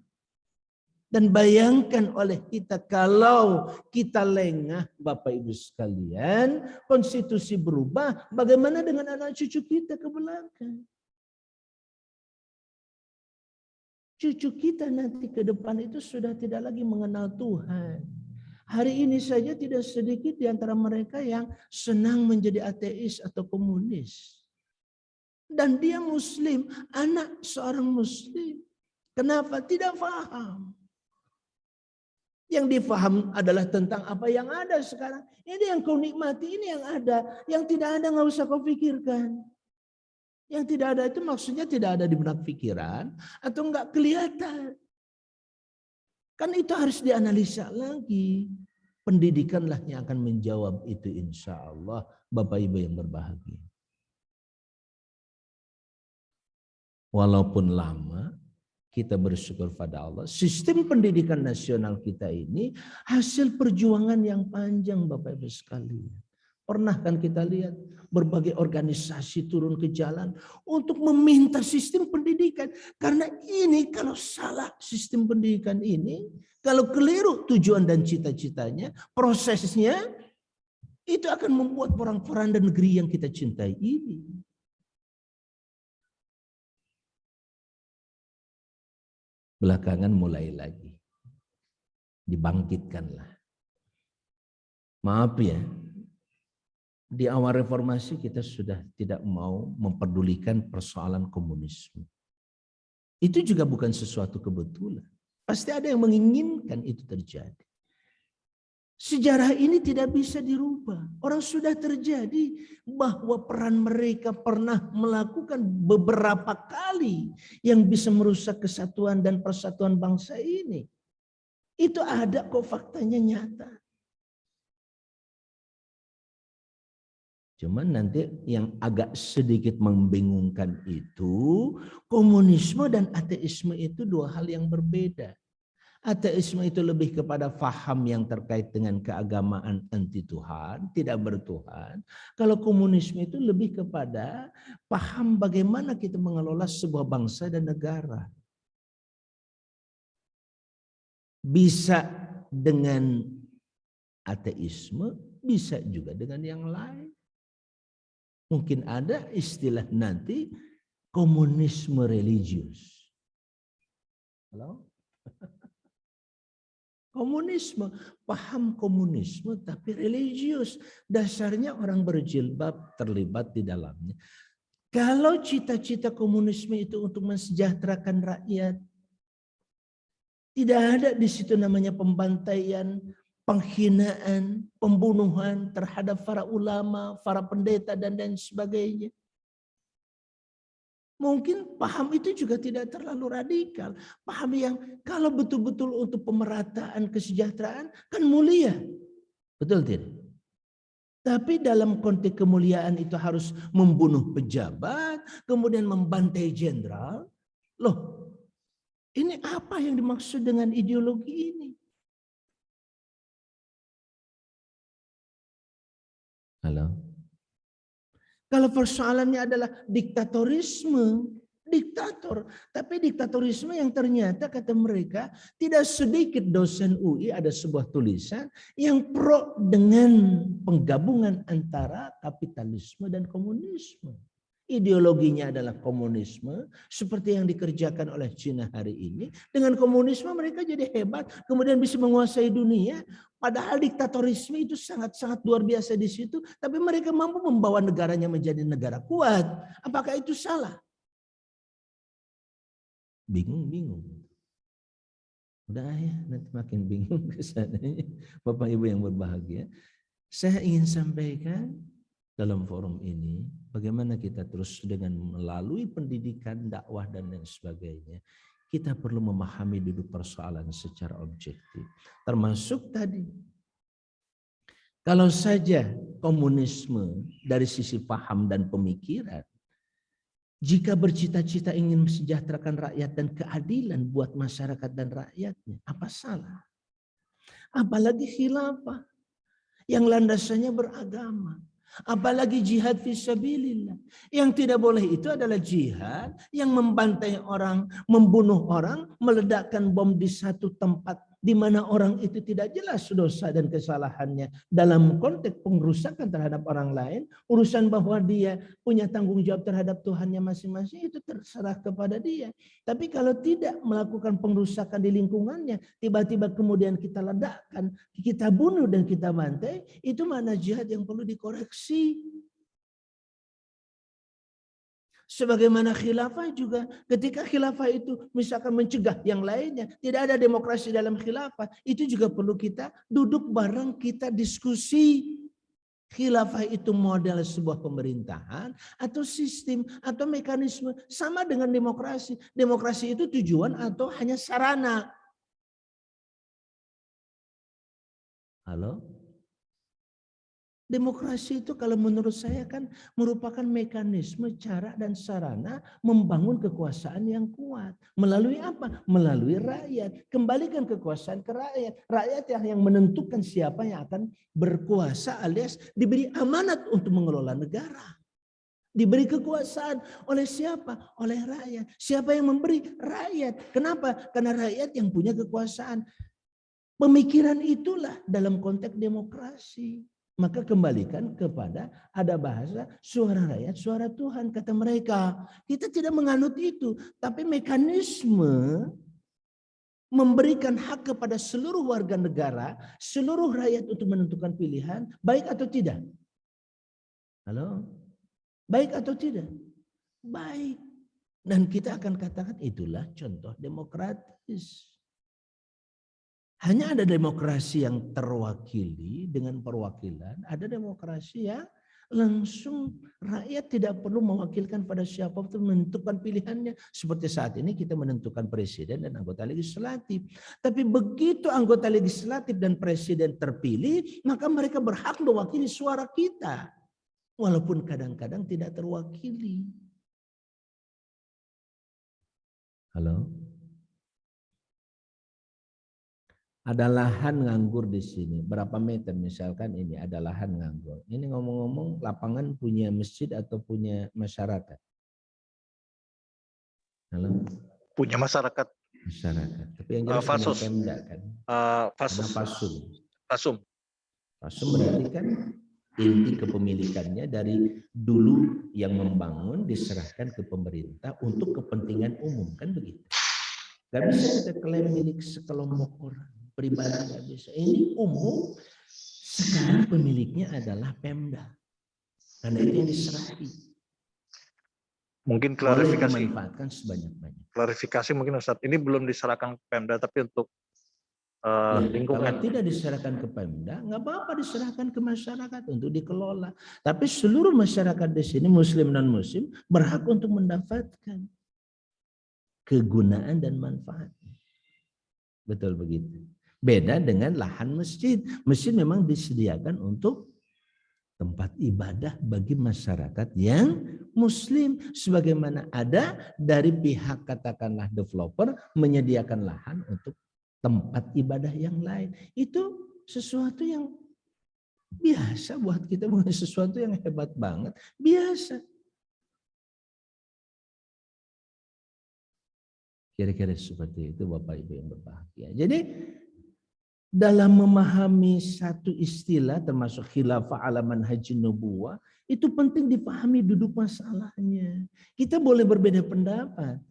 Dan bayangkan oleh kita kalau kita lengah Bapak Ibu sekalian, konstitusi berubah, bagaimana dengan anak cucu kita ke belakang? Cucu kita nanti ke depan itu sudah tidak lagi mengenal Tuhan. Hari ini saja tidak sedikit di antara mereka yang senang menjadi ateis atau komunis. Dan dia muslim, anak seorang muslim. Kenapa? Tidak paham. Yang difaham adalah tentang apa yang ada sekarang. Ini yang kau nikmati, ini yang ada. Yang tidak ada nggak usah kau pikirkan. Yang tidak ada itu maksudnya tidak ada di benak pikiran atau nggak kelihatan. Kan itu harus dianalisa lagi. Pendidikanlah yang akan menjawab itu insya Allah, Bapak Ibu yang berbahagia. Walaupun lama, kita bersyukur pada Allah. Sistem pendidikan nasional kita ini hasil perjuangan yang panjang Bapak Ibu sekalian. Pernah kan kita lihat berbagai organisasi turun ke jalan untuk meminta sistem pendidikan. Karena ini kalau salah sistem pendidikan ini, kalau keliru tujuan dan cita-citanya, prosesnya itu akan membuat porak-poranda negeri yang kita cintai ini. Belakangan mulai lagi. Dibangkitkanlah. Maaf ya, di awal reformasi kita sudah tidak mau memperdulikan persoalan komunisme. Itu juga bukan sesuatu kebetulan. Pasti ada yang menginginkan itu terjadi. Sejarah ini tidak bisa dirubah. Orang sudah terjadi bahwa peran mereka pernah melakukan beberapa kali yang bisa merusak kesatuan dan persatuan bangsa ini. Itu ada kok faktanya nyata. Cuman nanti yang agak sedikit membingungkan itu, komunisme dan ateisme itu dua hal yang berbeda. Ateisme itu lebih kepada faham yang terkait dengan keagamaan anti Tuhan, tidak bertuhan. Kalau komunisme itu lebih kepada paham bagaimana kita mengelola sebuah bangsa dan negara. Bisa dengan ateisme, bisa juga dengan yang lain. Mungkin ada istilah nanti komunisme religius. Halo? Komunisme, paham komunisme tapi religius. Dasarnya orang berjilbab terlibat di dalamnya. Kalau cita-cita komunisme itu untuk mensejahterakan rakyat, tidak ada di situ namanya pembantaian, penghinaan, pembunuhan terhadap para ulama, para pendeta dan lain sebagainya. Mungkin paham itu juga tidak terlalu radikal. Paham yang kalau betul-betul untuk pemerataan kesejahteraan kan mulia. Betul tidak? Tapi dalam konteks kemuliaan itu harus membunuh pejabat, kemudian membantai jenderal. Loh, ini apa yang dimaksud dengan ideologi ini? Halo? Kalau persoalannya adalah diktatorisme, diktator. Tapi diktatorisme yang ternyata kata mereka tidak sedikit dosen UI ada sebuah tulisan yang pro dengan penggabungan antara kapitalisme dan komunisme. Ideologinya adalah komunisme seperti yang dikerjakan oleh Cina hari ini. Dengan komunisme mereka jadi hebat, kemudian bisa menguasai dunia. Padahal diktatorisme itu sangat-sangat luar biasa di situ, tapi mereka mampu membawa negaranya menjadi negara kuat. Apakah itu salah? Bingung-bingung. Udah ya, nanti makin bingung kesananya. Bapak Ibu yang berbahagia. Saya ingin sampaikan dalam forum ini, bagaimana kita terus dengan melalui pendidikan, dakwah dan lain sebagainya, kita perlu memahami duduk persoalan secara objektif. Termasuk tadi, kalau saja komunisme dari sisi paham dan pemikiran, jika bercita-cita ingin mensejahterakan rakyat dan keadilan buat masyarakat dan rakyatnya, apa salah? Apalagi khilafah yang landasannya beragama. Apalagi jihad fisabilillah. Yang tidak boleh itu adalah jihad yang membantai orang, membunuh orang, meledakkan bom di satu tempat di mana orang itu tidak jelas dosa dan kesalahannya. Dalam konteks pengrusakan terhadap orang lain, urusan bahwa dia punya tanggung jawab terhadap Tuhannya masing-masing itu terserah kepada dia. Tapi kalau tidak melakukan pengrusakan di lingkungannya, tiba-tiba kemudian kita ledakkan, kita bunuh dan kita bantai, itu mana jihad yang perlu dikoreksi. Sebagaimana khilafah juga, ketika khilafah itu misalkan mencegah yang lainnya, tidak ada demokrasi dalam khilafah, itu juga perlu kita duduk bareng, kita diskusi. Khilafah itu model sebuah pemerintahan atau sistem atau mekanisme sama dengan demokrasi. Demokrasi itu tujuan atau hanya sarana? Halo? Demokrasi itu kalau menurut saya kan merupakan mekanisme, cara dan sarana membangun kekuasaan yang kuat. Melalui apa? Melalui rakyat. Kembalikan kekuasaan ke rakyat. Rakyat yang menentukan siapa yang akan berkuasa alias diberi amanat untuk mengelola negara. Diberi kekuasaan oleh siapa? Oleh rakyat. Siapa yang memberi? Rakyat. Kenapa? Karena rakyat yang punya kekuasaan. Pemikiran itulah dalam konteks demokrasi. Maka kembalikan kepada ada bahasa suara rakyat, suara Tuhan. Kata mereka, kita tidak menganut itu. Tapi mekanisme memberikan hak kepada seluruh warga negara, seluruh rakyat untuk menentukan pilihan, baik atau tidak? Halo? Baik atau tidak? Baik. Dan kita akan katakan itulah contoh demokratis. Hanya ada demokrasi yang terwakili dengan perwakilan, ada demokrasi yang langsung rakyat tidak perlu mewakilkan pada siapa untuk menentukan pilihannya. Seperti saat ini kita menentukan presiden dan anggota legislatif. Tapi begitu anggota legislatif dan presiden terpilih, maka mereka berhak mewakili suara kita. Walaupun kadang-kadang tidak terwakili. Halo? Ada lahan nganggur di sini. Berapa meter misalkan ini ada lahan nganggur. Ini ngomong-ngomong lapangan punya masjid atau punya masyarakat? Halo? Punya masyarakat. Masyarakat. Tapi yang jelas punya Fasos. Pemda kan? Fasos. Karena Pasum. Pasum. Pasum berarti kan inti kepemilikannya dari dulu yang membangun diserahkan ke pemerintah untuk kepentingan umum, kan begitu. Gak bisa kita klaim milik sekelompok orang, pribadi gak bisa. Ini umum, sekarang pemiliknya adalah Pemda. Karena itu yang diserahi. Mungkin Boleh klarifikasi. dimanfaatkan sebanyak-banyak. Klarifikasi mungkin Ustadz, ini belum diserahkan ke Pemda tapi untuk Kalau lingkungan. tidak diserahkan ke Pemda, nggak apa-apa diserahkan ke masyarakat untuk dikelola. Tapi seluruh masyarakat di sini, Muslim dan Muslim, berhak untuk mendapatkan kegunaan dan manfaat. Betul begitu. Beda dengan lahan masjid. Masjid memang disediakan untuk tempat ibadah bagi masyarakat yang Muslim. Sebagaimana ada dari pihak katakanlah developer menyediakan lahan untuk tempat ibadah yang lain. Itu sesuatu yang biasa buat kita, bukan sesuatu yang hebat banget. Biasa. Kira-kira seperti itu Bapak Ibu yang berbahagia. Jadi dalam memahami satu istilah termasuk khilafah ala manhajin nubuwah, itu penting dipahami duduk masalahnya. Kita boleh berbeda pendapat.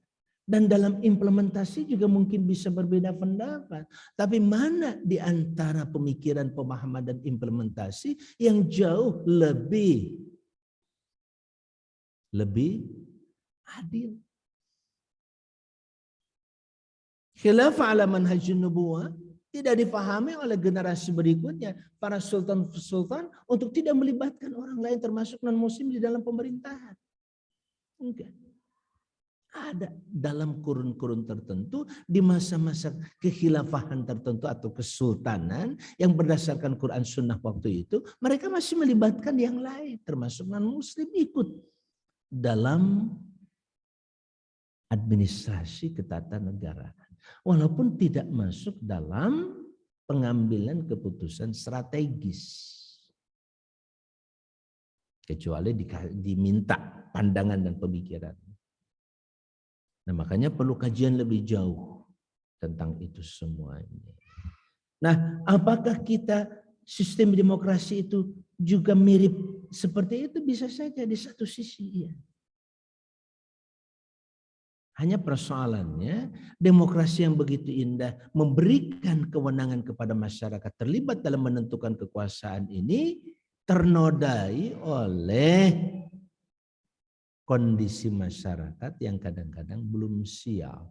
Dan dalam implementasi juga mungkin bisa berbeda pendapat. Tapi mana di antara pemikiran, pemahaman, dan implementasi yang jauh lebih adil. Khilafah ala manhajun nubuwah tidak dipahami oleh generasi berikutnya. Para sultan-sultan untuk tidak melibatkan orang lain termasuk non-muslim di dalam pemerintahan. Enggak. Ada dalam kurun-kurun tertentu di masa-masa kekhilafahan tertentu atau kesultanan yang berdasarkan Quran Sunnah waktu itu, mereka masih melibatkan yang lain termasuk non-muslim ikut dalam administrasi ketatanegaraan walaupun tidak masuk dalam pengambilan keputusan strategis kecuali diminta pandangan dan pemikiran. Nah, makanya perlu kajian lebih jauh tentang itu semuanya. Nah, apakah kita sistem demokrasi itu juga mirip seperti itu? Bisa saja di satu sisi, ya. Hanya persoalannya demokrasi yang begitu indah memberikan kewenangan kepada masyarakat terlibat dalam menentukan kekuasaan ini ternodai oleh kondisi masyarakat yang kadang-kadang belum siap.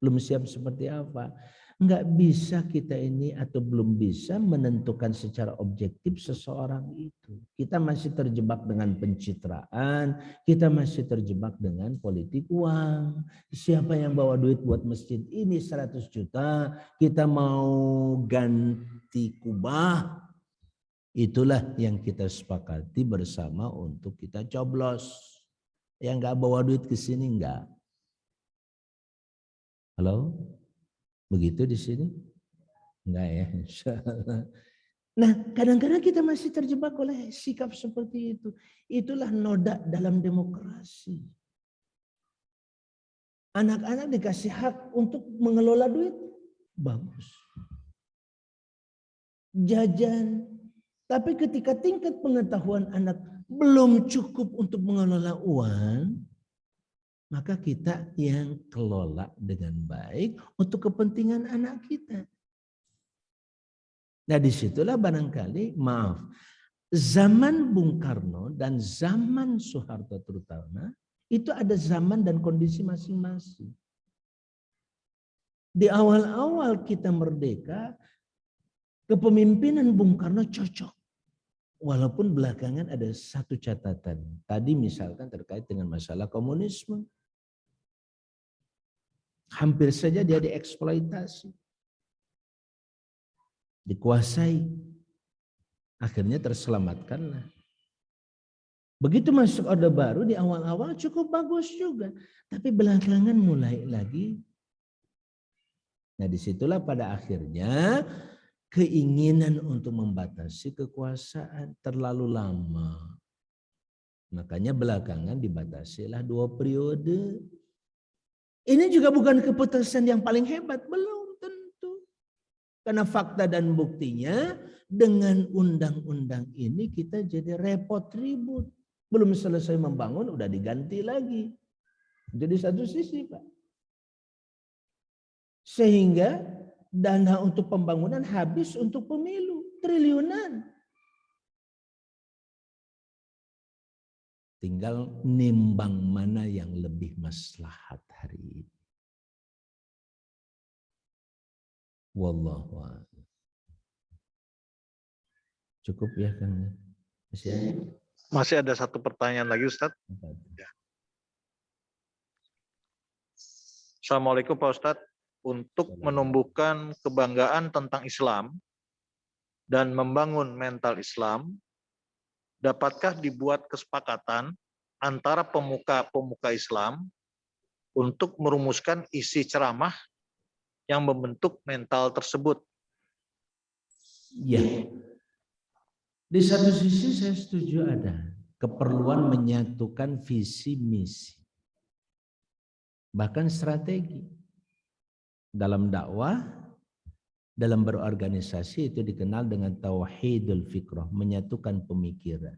Belum siap seperti apa? Enggak bisa kita ini atau belum bisa menentukan secara objektif seseorang itu. Kita masih terjebak dengan pencitraan, kita masih terjebak dengan politik uang. Siapa yang bawa duit buat masjid ini 100 juta, kita mau ganti kubah. Itulah yang kita sepakati bersama untuk kita coblos. Yang nggak bawa duit ke sini enggak. Halo? Begitu di sini? Enggak ya, insyaallah. Nah, kadang-kadang kita masih terjebak oleh sikap seperti itu. Itulah noda dalam demokrasi. Anak-anak dikasih hak untuk mengelola duit, bagus. Jajan. Tapi ketika tingkat pengetahuan anak belum cukup untuk mengelola uang, maka kita yang kelola dengan baik untuk kepentingan anak kita. Nah, disitulah barangkali, zaman Bung Karno dan zaman Soeharto terutama, itu ada zaman dan kondisi masing-masing. Di awal-awal kita merdeka, kepemimpinan Bung Karno cocok. Walaupun belakangan ada satu catatan. Tadi misalkan terkait dengan masalah komunisme. Hampir saja dia dieksploitasi. Dikuasai. Akhirnya terselamatkanlah. Begitu masuk Orde Baru di awal-awal cukup bagus juga. Tapi belakangan mulai lagi. Nah disitulah pada akhirnya keinginan untuk membatasi kekuasaan terlalu lama. Makanya belakangan dibatasilah 2 periode. Ini juga bukan keputusan yang paling hebat. Belum tentu. Karena fakta dan buktinya dengan undang-undang ini kita jadi repot ribut. Belum selesai membangun udah diganti lagi. Jadi satu sisi Pak. Sehingga dana untuk pembangunan habis untuk pemilu. Triliunan. Tinggal nimbang mana yang lebih maslahat hari ini. Wallahu a'lam. Cukup ya Kang? Masih ada? Masih ada satu pertanyaan lagi Ustadz. Assalamualaikum Pak Ustadz. Untuk menumbuhkan kebanggaan tentang Islam dan membangun mental Islam, dapatkah dibuat kesepakatan antara pemuka-pemuka Islam untuk merumuskan isi ceramah yang membentuk mental tersebut? Ya. Di satu sisi saya setuju ada keperluan menyatukan visi misi. Bahkan strategi. Dalam dakwah, dalam berorganisasi itu dikenal dengan tauhidul fikrah, menyatukan pemikiran.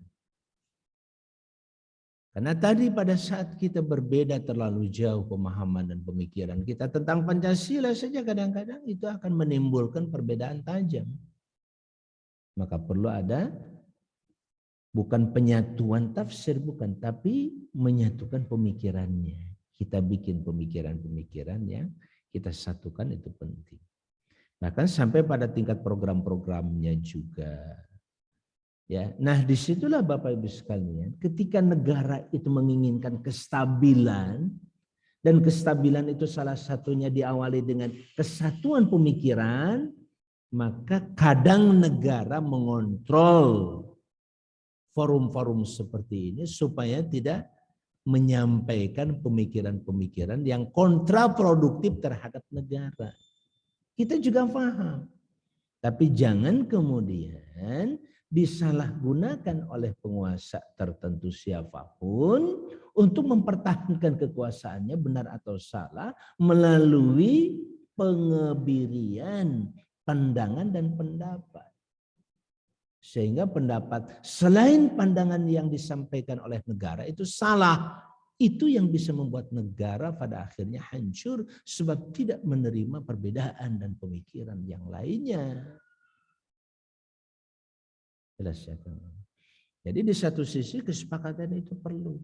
Karena tadi pada saat kita berbeda terlalu jauh pemahaman dan pemikiran kita tentang Pancasila saja kadang-kadang itu akan menimbulkan perbedaan tajam. Maka perlu ada bukan penyatuan tafsir, bukan, tapi menyatukan pemikirannya. Kita bikin pemikiran-pemikiran yang kita satukan itu penting. Bahkan sampai pada tingkat program-programnya juga. Ya, nah disitulah Bapak Ibu sekalian, ketika negara itu menginginkan kestabilan, dan kestabilan itu salah satunya diawali dengan kesatuan pemikiran, maka kadang negara mengontrol forum-forum seperti ini supaya tidak menyampaikan pemikiran-pemikiran yang kontraproduktif terhadap negara. Kita juga paham. Tapi jangan kemudian disalahgunakan oleh penguasa tertentu siapapun untuk mempertahankan kekuasaannya benar atau salah melalui pengebirian pandangan dan pendapat. Sehingga pendapat selain pandangan yang disampaikan oleh negara itu salah. Itu yang bisa membuat negara pada akhirnya hancur sebab tidak menerima perbedaan dan pemikiran yang lainnya. Jelas ya kan? Jadi di satu sisi kesepakatan itu perlu.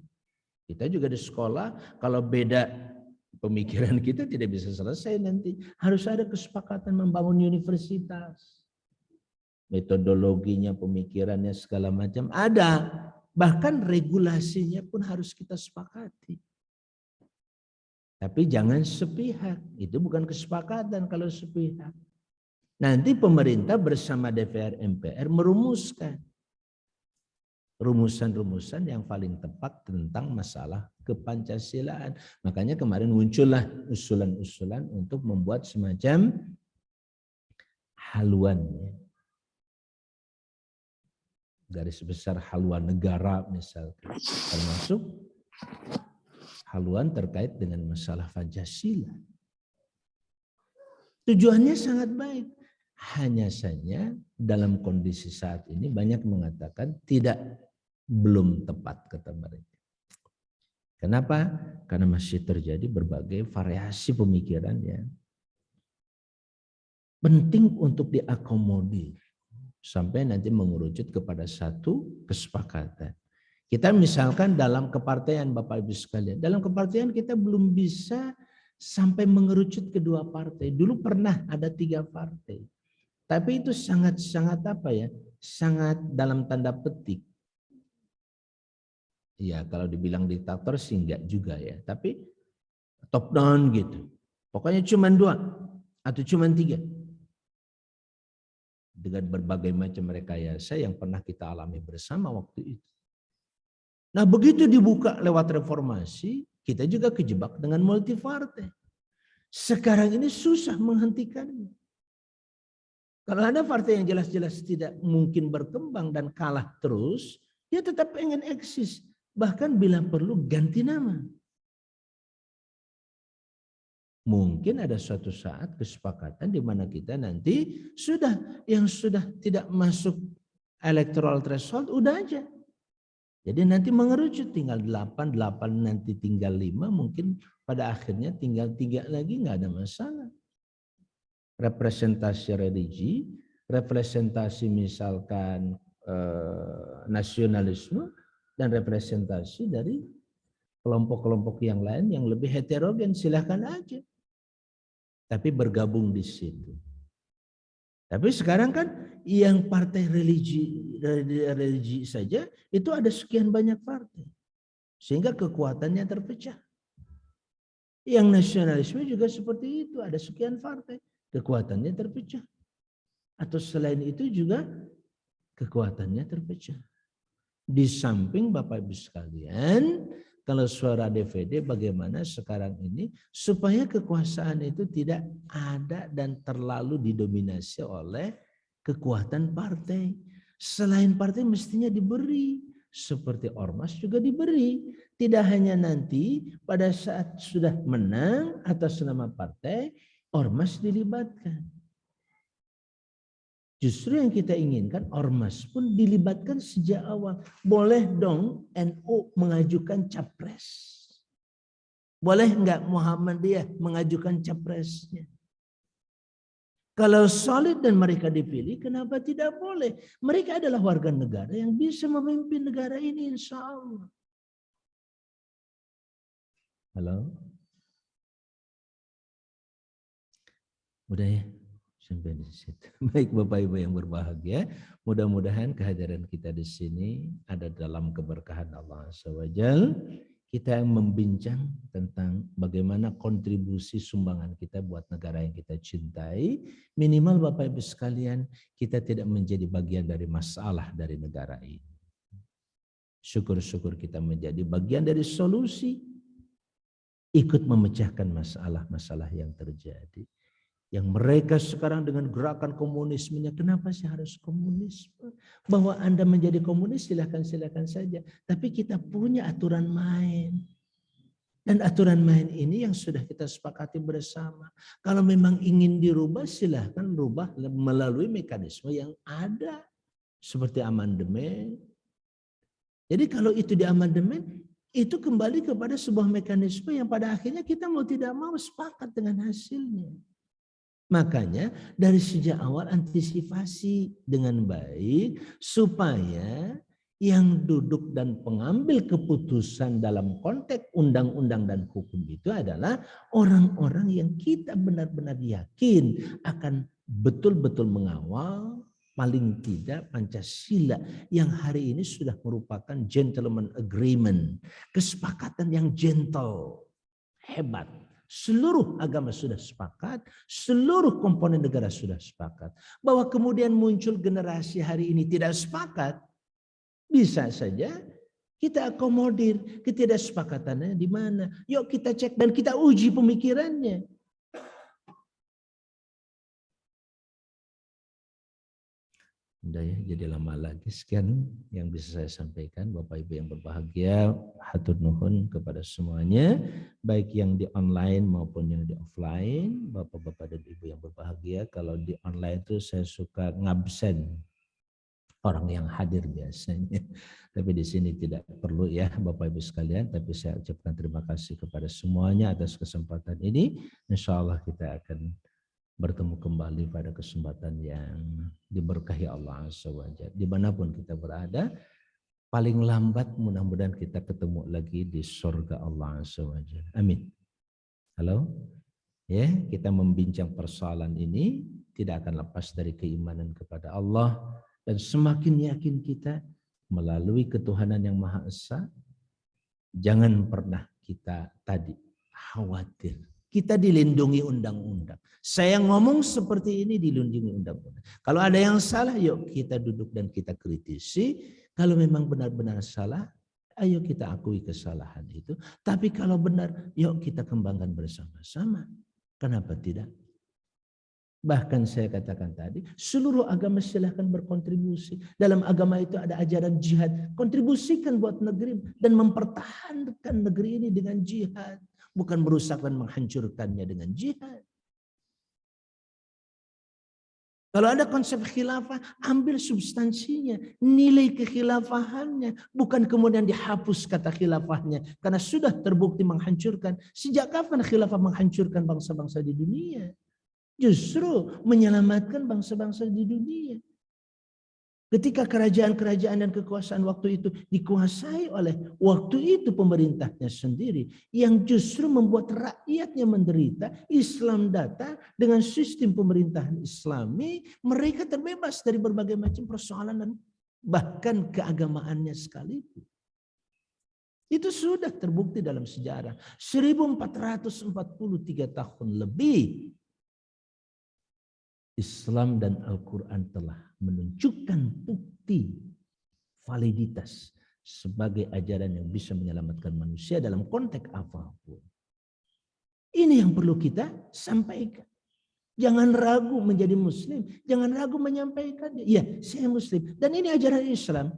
Kita juga di sekolah kalau beda pemikiran kita tidak bisa selesai nanti. Harus ada kesepakatan membangun universitas. Metodologinya, pemikirannya segala macam ada. Bahkan regulasinya pun harus kita sepakati. Tapi jangan sepihak. Itu bukan kesepakatan kalau sepihak. Nanti pemerintah bersama DPR MPR merumuskan rumusan-rumusan yang paling tepat tentang masalah kepancasilaan. Makanya kemarin muncullah usulan-usulan untuk membuat semacam haluan. Garis besar haluan negara misalnya. Termasuk haluan terkait dengan masalah Pancasila. Tujuannya sangat baik. Hanya saja dalam kondisi saat ini banyak mengatakan belum tepat kata mereka. Kenapa? Karena masih terjadi berbagai variasi pemikiran yang penting untuk diakomodir sampai nanti mengerucut kepada satu kesepakatan. Kita misalkan dalam kepartaian Bapak Ibu sekalian, dalam kepartaian kita belum bisa sampai mengerucut kedua partai. Dulu pernah ada 3 partai. Tapi itu sangat-sangat apa ya? Sangat dalam tanda petik. Ya kalau dibilang diktator sih enggak juga ya. Tapi top down gitu. Pokoknya cuma 2 atau cuma 3. Dengan berbagai macam rekayasa yang pernah kita alami bersama waktu itu. Nah begitu dibuka lewat reformasi, kita juga kejebak dengan multi partai. Sekarang ini susah menghentikannya. Kalau ada partai yang jelas-jelas tidak mungkin berkembang dan kalah terus, dia tetap ingin eksis. Bahkan bila perlu ganti nama. Mungkin ada suatu saat kesepakatan di mana kita nanti sudah tidak masuk electoral threshold, udah aja. Jadi nanti mengerucut tinggal 8 nanti tinggal 5, mungkin pada akhirnya tinggal 3 lagi, nggak ada masalah. Representasi religi, representasi misalkan nasionalisme, dan representasi dari kelompok-kelompok yang lain yang lebih heterogen, silahkan aja. Tapi bergabung di situ. Tapi sekarang kan yang partai religi saja itu ada sekian banyak partai. Sehingga kekuatannya terpecah. Yang nasionalisme juga seperti itu, ada sekian partai, kekuatannya terpecah. Atau selain itu juga kekuatannya terpecah. Di samping Bapak Ibu sekalian, kalau suara DVD bagaimana sekarang ini supaya kekuasaan itu tidak ada dan terlalu didominasi oleh kekuatan partai. Selain partai mestinya diberi, seperti ormas juga diberi. Tidak hanya nanti pada saat sudah menang atas nama partai, ormas dilibatkan. Justru yang kita inginkan ormas pun dilibatkan sejak awal. Boleh dong NU mengajukan capres. Boleh enggak Muhammadiyah mengajukan capresnya? Kalau solid dan mereka dipilih, kenapa tidak boleh? Mereka adalah warga negara yang bisa memimpin negara ini insya Allah. Halo? Udah ya? Sampai di situ. Baik Bapak Ibu yang berbahagia, mudah-mudahan kehadiran kita di sini ada dalam keberkahan Allah SWT. Kita yang membincang tentang bagaimana kontribusi sumbangan kita buat negara yang kita cintai. Minimal Bapak Ibu sekalian, kita tidak menjadi bagian dari masalah dari negara ini. Syukur-syukur kita menjadi bagian dari solusi. Ikut memecahkan masalah-masalah yang terjadi. Yang mereka sekarang dengan gerakan komunismenya, kenapa sih harus komunisme? Bahwa Anda menjadi komunis silakan saja. Tapi kita punya aturan main. Dan aturan main ini yang sudah kita sepakati bersama. Kalau memang ingin dirubah silahkan rubah melalui mekanisme yang ada. Seperti amandemen. Jadi kalau itu di amandemen, itu kembali kepada sebuah mekanisme yang pada akhirnya kita mau tidak mau sepakat dengan hasilnya. Makanya dari sejak awal antisipasi dengan baik supaya yang duduk dan pengambil keputusan dalam konteks undang-undang dan hukum itu adalah orang-orang yang kita benar-benar yakin akan betul-betul mengawal paling tidak Pancasila yang hari ini sudah merupakan gentleman agreement, kesepakatan yang gentle, hebat. Seluruh agama sudah sepakat, seluruh komponen negara sudah sepakat. Bahwa kemudian muncul generasi hari ini tidak sepakat, bisa saja kita akomodir ketidaksepakatannya di mana. Yuk kita cek dan kita uji pemikirannya. Udah ya, jadi lama lagi. Sekian yang bisa saya sampaikan. Bapak Ibu yang berbahagia, hatur nuhun kepada semuanya, baik yang di online maupun yang di offline. Bapak-bapak dan Ibu yang berbahagia, kalau di online itu saya suka ngabsen orang yang hadir biasanya. Tapi di sini tidak perlu ya Bapak Ibu sekalian, tapi saya ucapkan terima kasih kepada semuanya atas kesempatan ini. Insya Allah kita akan bertemu kembali pada kesempatan yang diberkahi Allah SWT. Dimanapun kita berada, paling lambat mudah-mudahan kita ketemu lagi di surga Allah SWT. Amin. Halo? Ya, kita membincang persoalan ini tidak akan lepas dari keimanan kepada Allah dan semakin yakin kita melalui ketuhanan yang Maha Esa, jangan pernah kita tadi khawatir. Kita dilindungi undang-undang. Saya ngomong seperti ini dilindungi undang-undang. Kalau ada yang salah, yuk kita duduk dan kita kritisi. Kalau memang benar-benar salah, Ayo kita akui kesalahan itu. Tapi kalau benar, yuk kita kembangkan bersama-sama. Kenapa tidak? Bahkan saya katakan tadi, seluruh agama silahkan berkontribusi. Dalam agama itu ada ajaran jihad. Kontribusikan buat negeri dan mempertahankan negeri ini dengan jihad. Bukan merusak dan menghancurkannya dengan jihad. Kalau ada konsep khilafah, ambil substansinya, nilai kekhilafahannya, bukan kemudian dihapus kata khilafahnya, karena sudah terbukti menghancurkan. Sejak kapan khilafah menghancurkan bangsa-bangsa di dunia? Justru menyelamatkan bangsa-bangsa di dunia. Ketika kerajaan-kerajaan dan kekuasaan waktu itu dikuasai oleh waktu itu pemerintahnya sendiri, yang justru membuat rakyatnya menderita, Islam datang dengan sistem pemerintahan Islami, mereka terbebas dari berbagai macam persoalan dan bahkan keagamaannya sekalipun. Itu sudah terbukti dalam sejarah. 1443 tahun lebih Islam dan Al-Quran telah menunjukkan bukti validitas sebagai ajaran yang bisa menyelamatkan manusia dalam konteks apapun. Ini yang perlu kita sampaikan. Jangan ragu menjadi muslim, jangan ragu menyampaikannya. Iya, saya muslim dan ini ajaran Islam.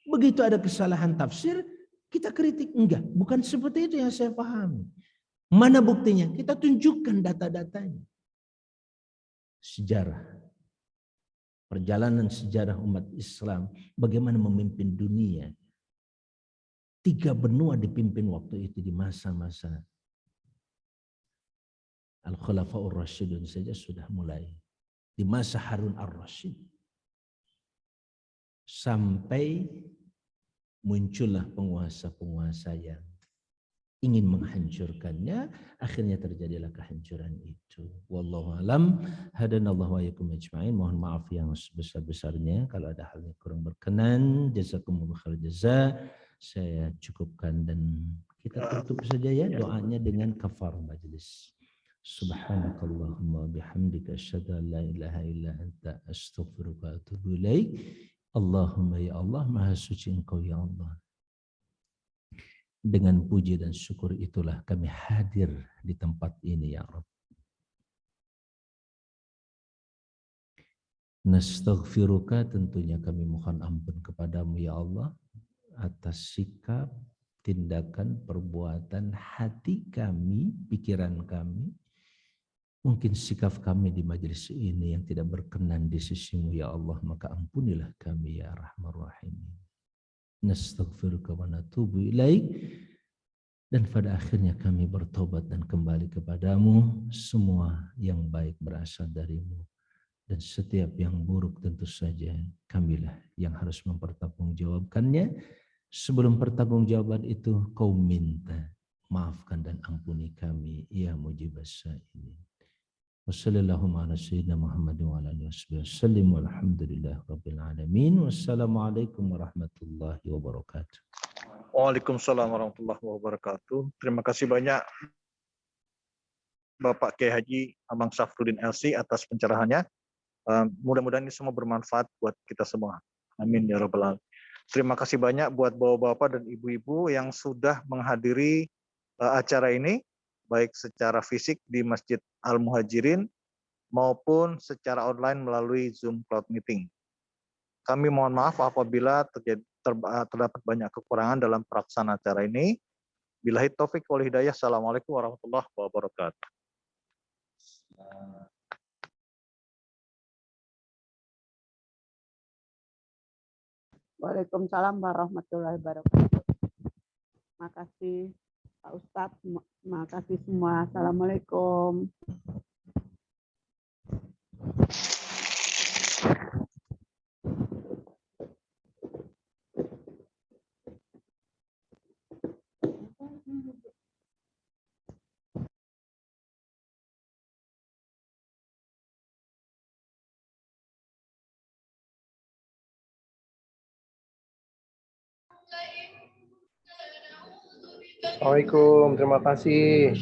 Begitu ada kesalahan tafsir, kita kritik. Enggak, bukan seperti itu yang saya pahami. Mana buktinya? Kita tunjukkan data-datanya. Sejarah, perjalanan sejarah umat Islam, bagaimana memimpin dunia. 3 benua dipimpin waktu itu di masa-masa Al-Khulafaur Rasyidun saja sudah mulai. Di masa Harun ar-Rasyid. Sampai muncullah penguasa-penguasa yang ingin menghancurkannya, akhirnya terjadilah kehancuran itu. Wallahu alam, hadanallahu wa iyyakum ajma'in. Mohon maaf yang sebesar-besarnya kalau ada hal yang kurang berkenan. Jazakumullahu khair jazaa. Saya cukupkan dan kita tutup saja ya doanya dengan kafar majelis. Subhanakallahumma bihamdika asyhadu an la ilaha illa anta astaghfiruka wa atubu ilaik. Allahumma ya Allah, maha suci Engkau ya Allah. Dengan puji dan syukur itulah kami hadir di tempat ini ya Rabb. Nastaghfiruka, tentunya kami mohon ampun kepadamu ya Allah atas sikap, tindakan, perbuatan hati kami, pikiran kami. Mungkin sikap kami di majelis ini yang tidak berkenan di sisimu ya Allah, maka ampunilah kami ya Rahman Rahim. Nastaghfiruka wa natubu ilaik. Dan pada akhirnya kami bertobat dan kembali kepadamu. Semua yang baik berasal darimu. Dan setiap yang buruk tentu saja kamilah yang harus mempertanggungjawabkannya. Sebelum pertanggungjawaban itu kau minta maafkan dan ampuni kami ya mujibas sa'ilin. Wassalamualaikum warahmatullahi wabarakatuh. Walhamdulillah rabbil alamin. Wassalamualaikum warahmatullahi wabarakatuh. Waalaikumsalam warahmatullahi wabarakatuh. Terima kasih banyak Bapak Kiai Haji Amang Safruddin LC atas pencerahannya. Mudah-mudahan ini semua bermanfaat buat kita semua. Amin ya rabbal alamin. Terima kasih banyak buat bapak-bapak dan ibu-ibu yang sudah menghadiri acara ini, baik secara fisik di Masjid Al-Muhajirin maupun secara online melalui Zoom Cloud Meeting. Kami mohon maaf apabila terdapat banyak kekurangan dalam pelaksanaan acara ini. Billahi taufik wal hidayah. Assalamualaikum warahmatullahi wabarakatuh. Waalaikumsalam warahmatullahi wabarakatuh. Makasih Pak Ustadz, makasih semua. Assalamualaikum. Assalamualaikum, terima kasih.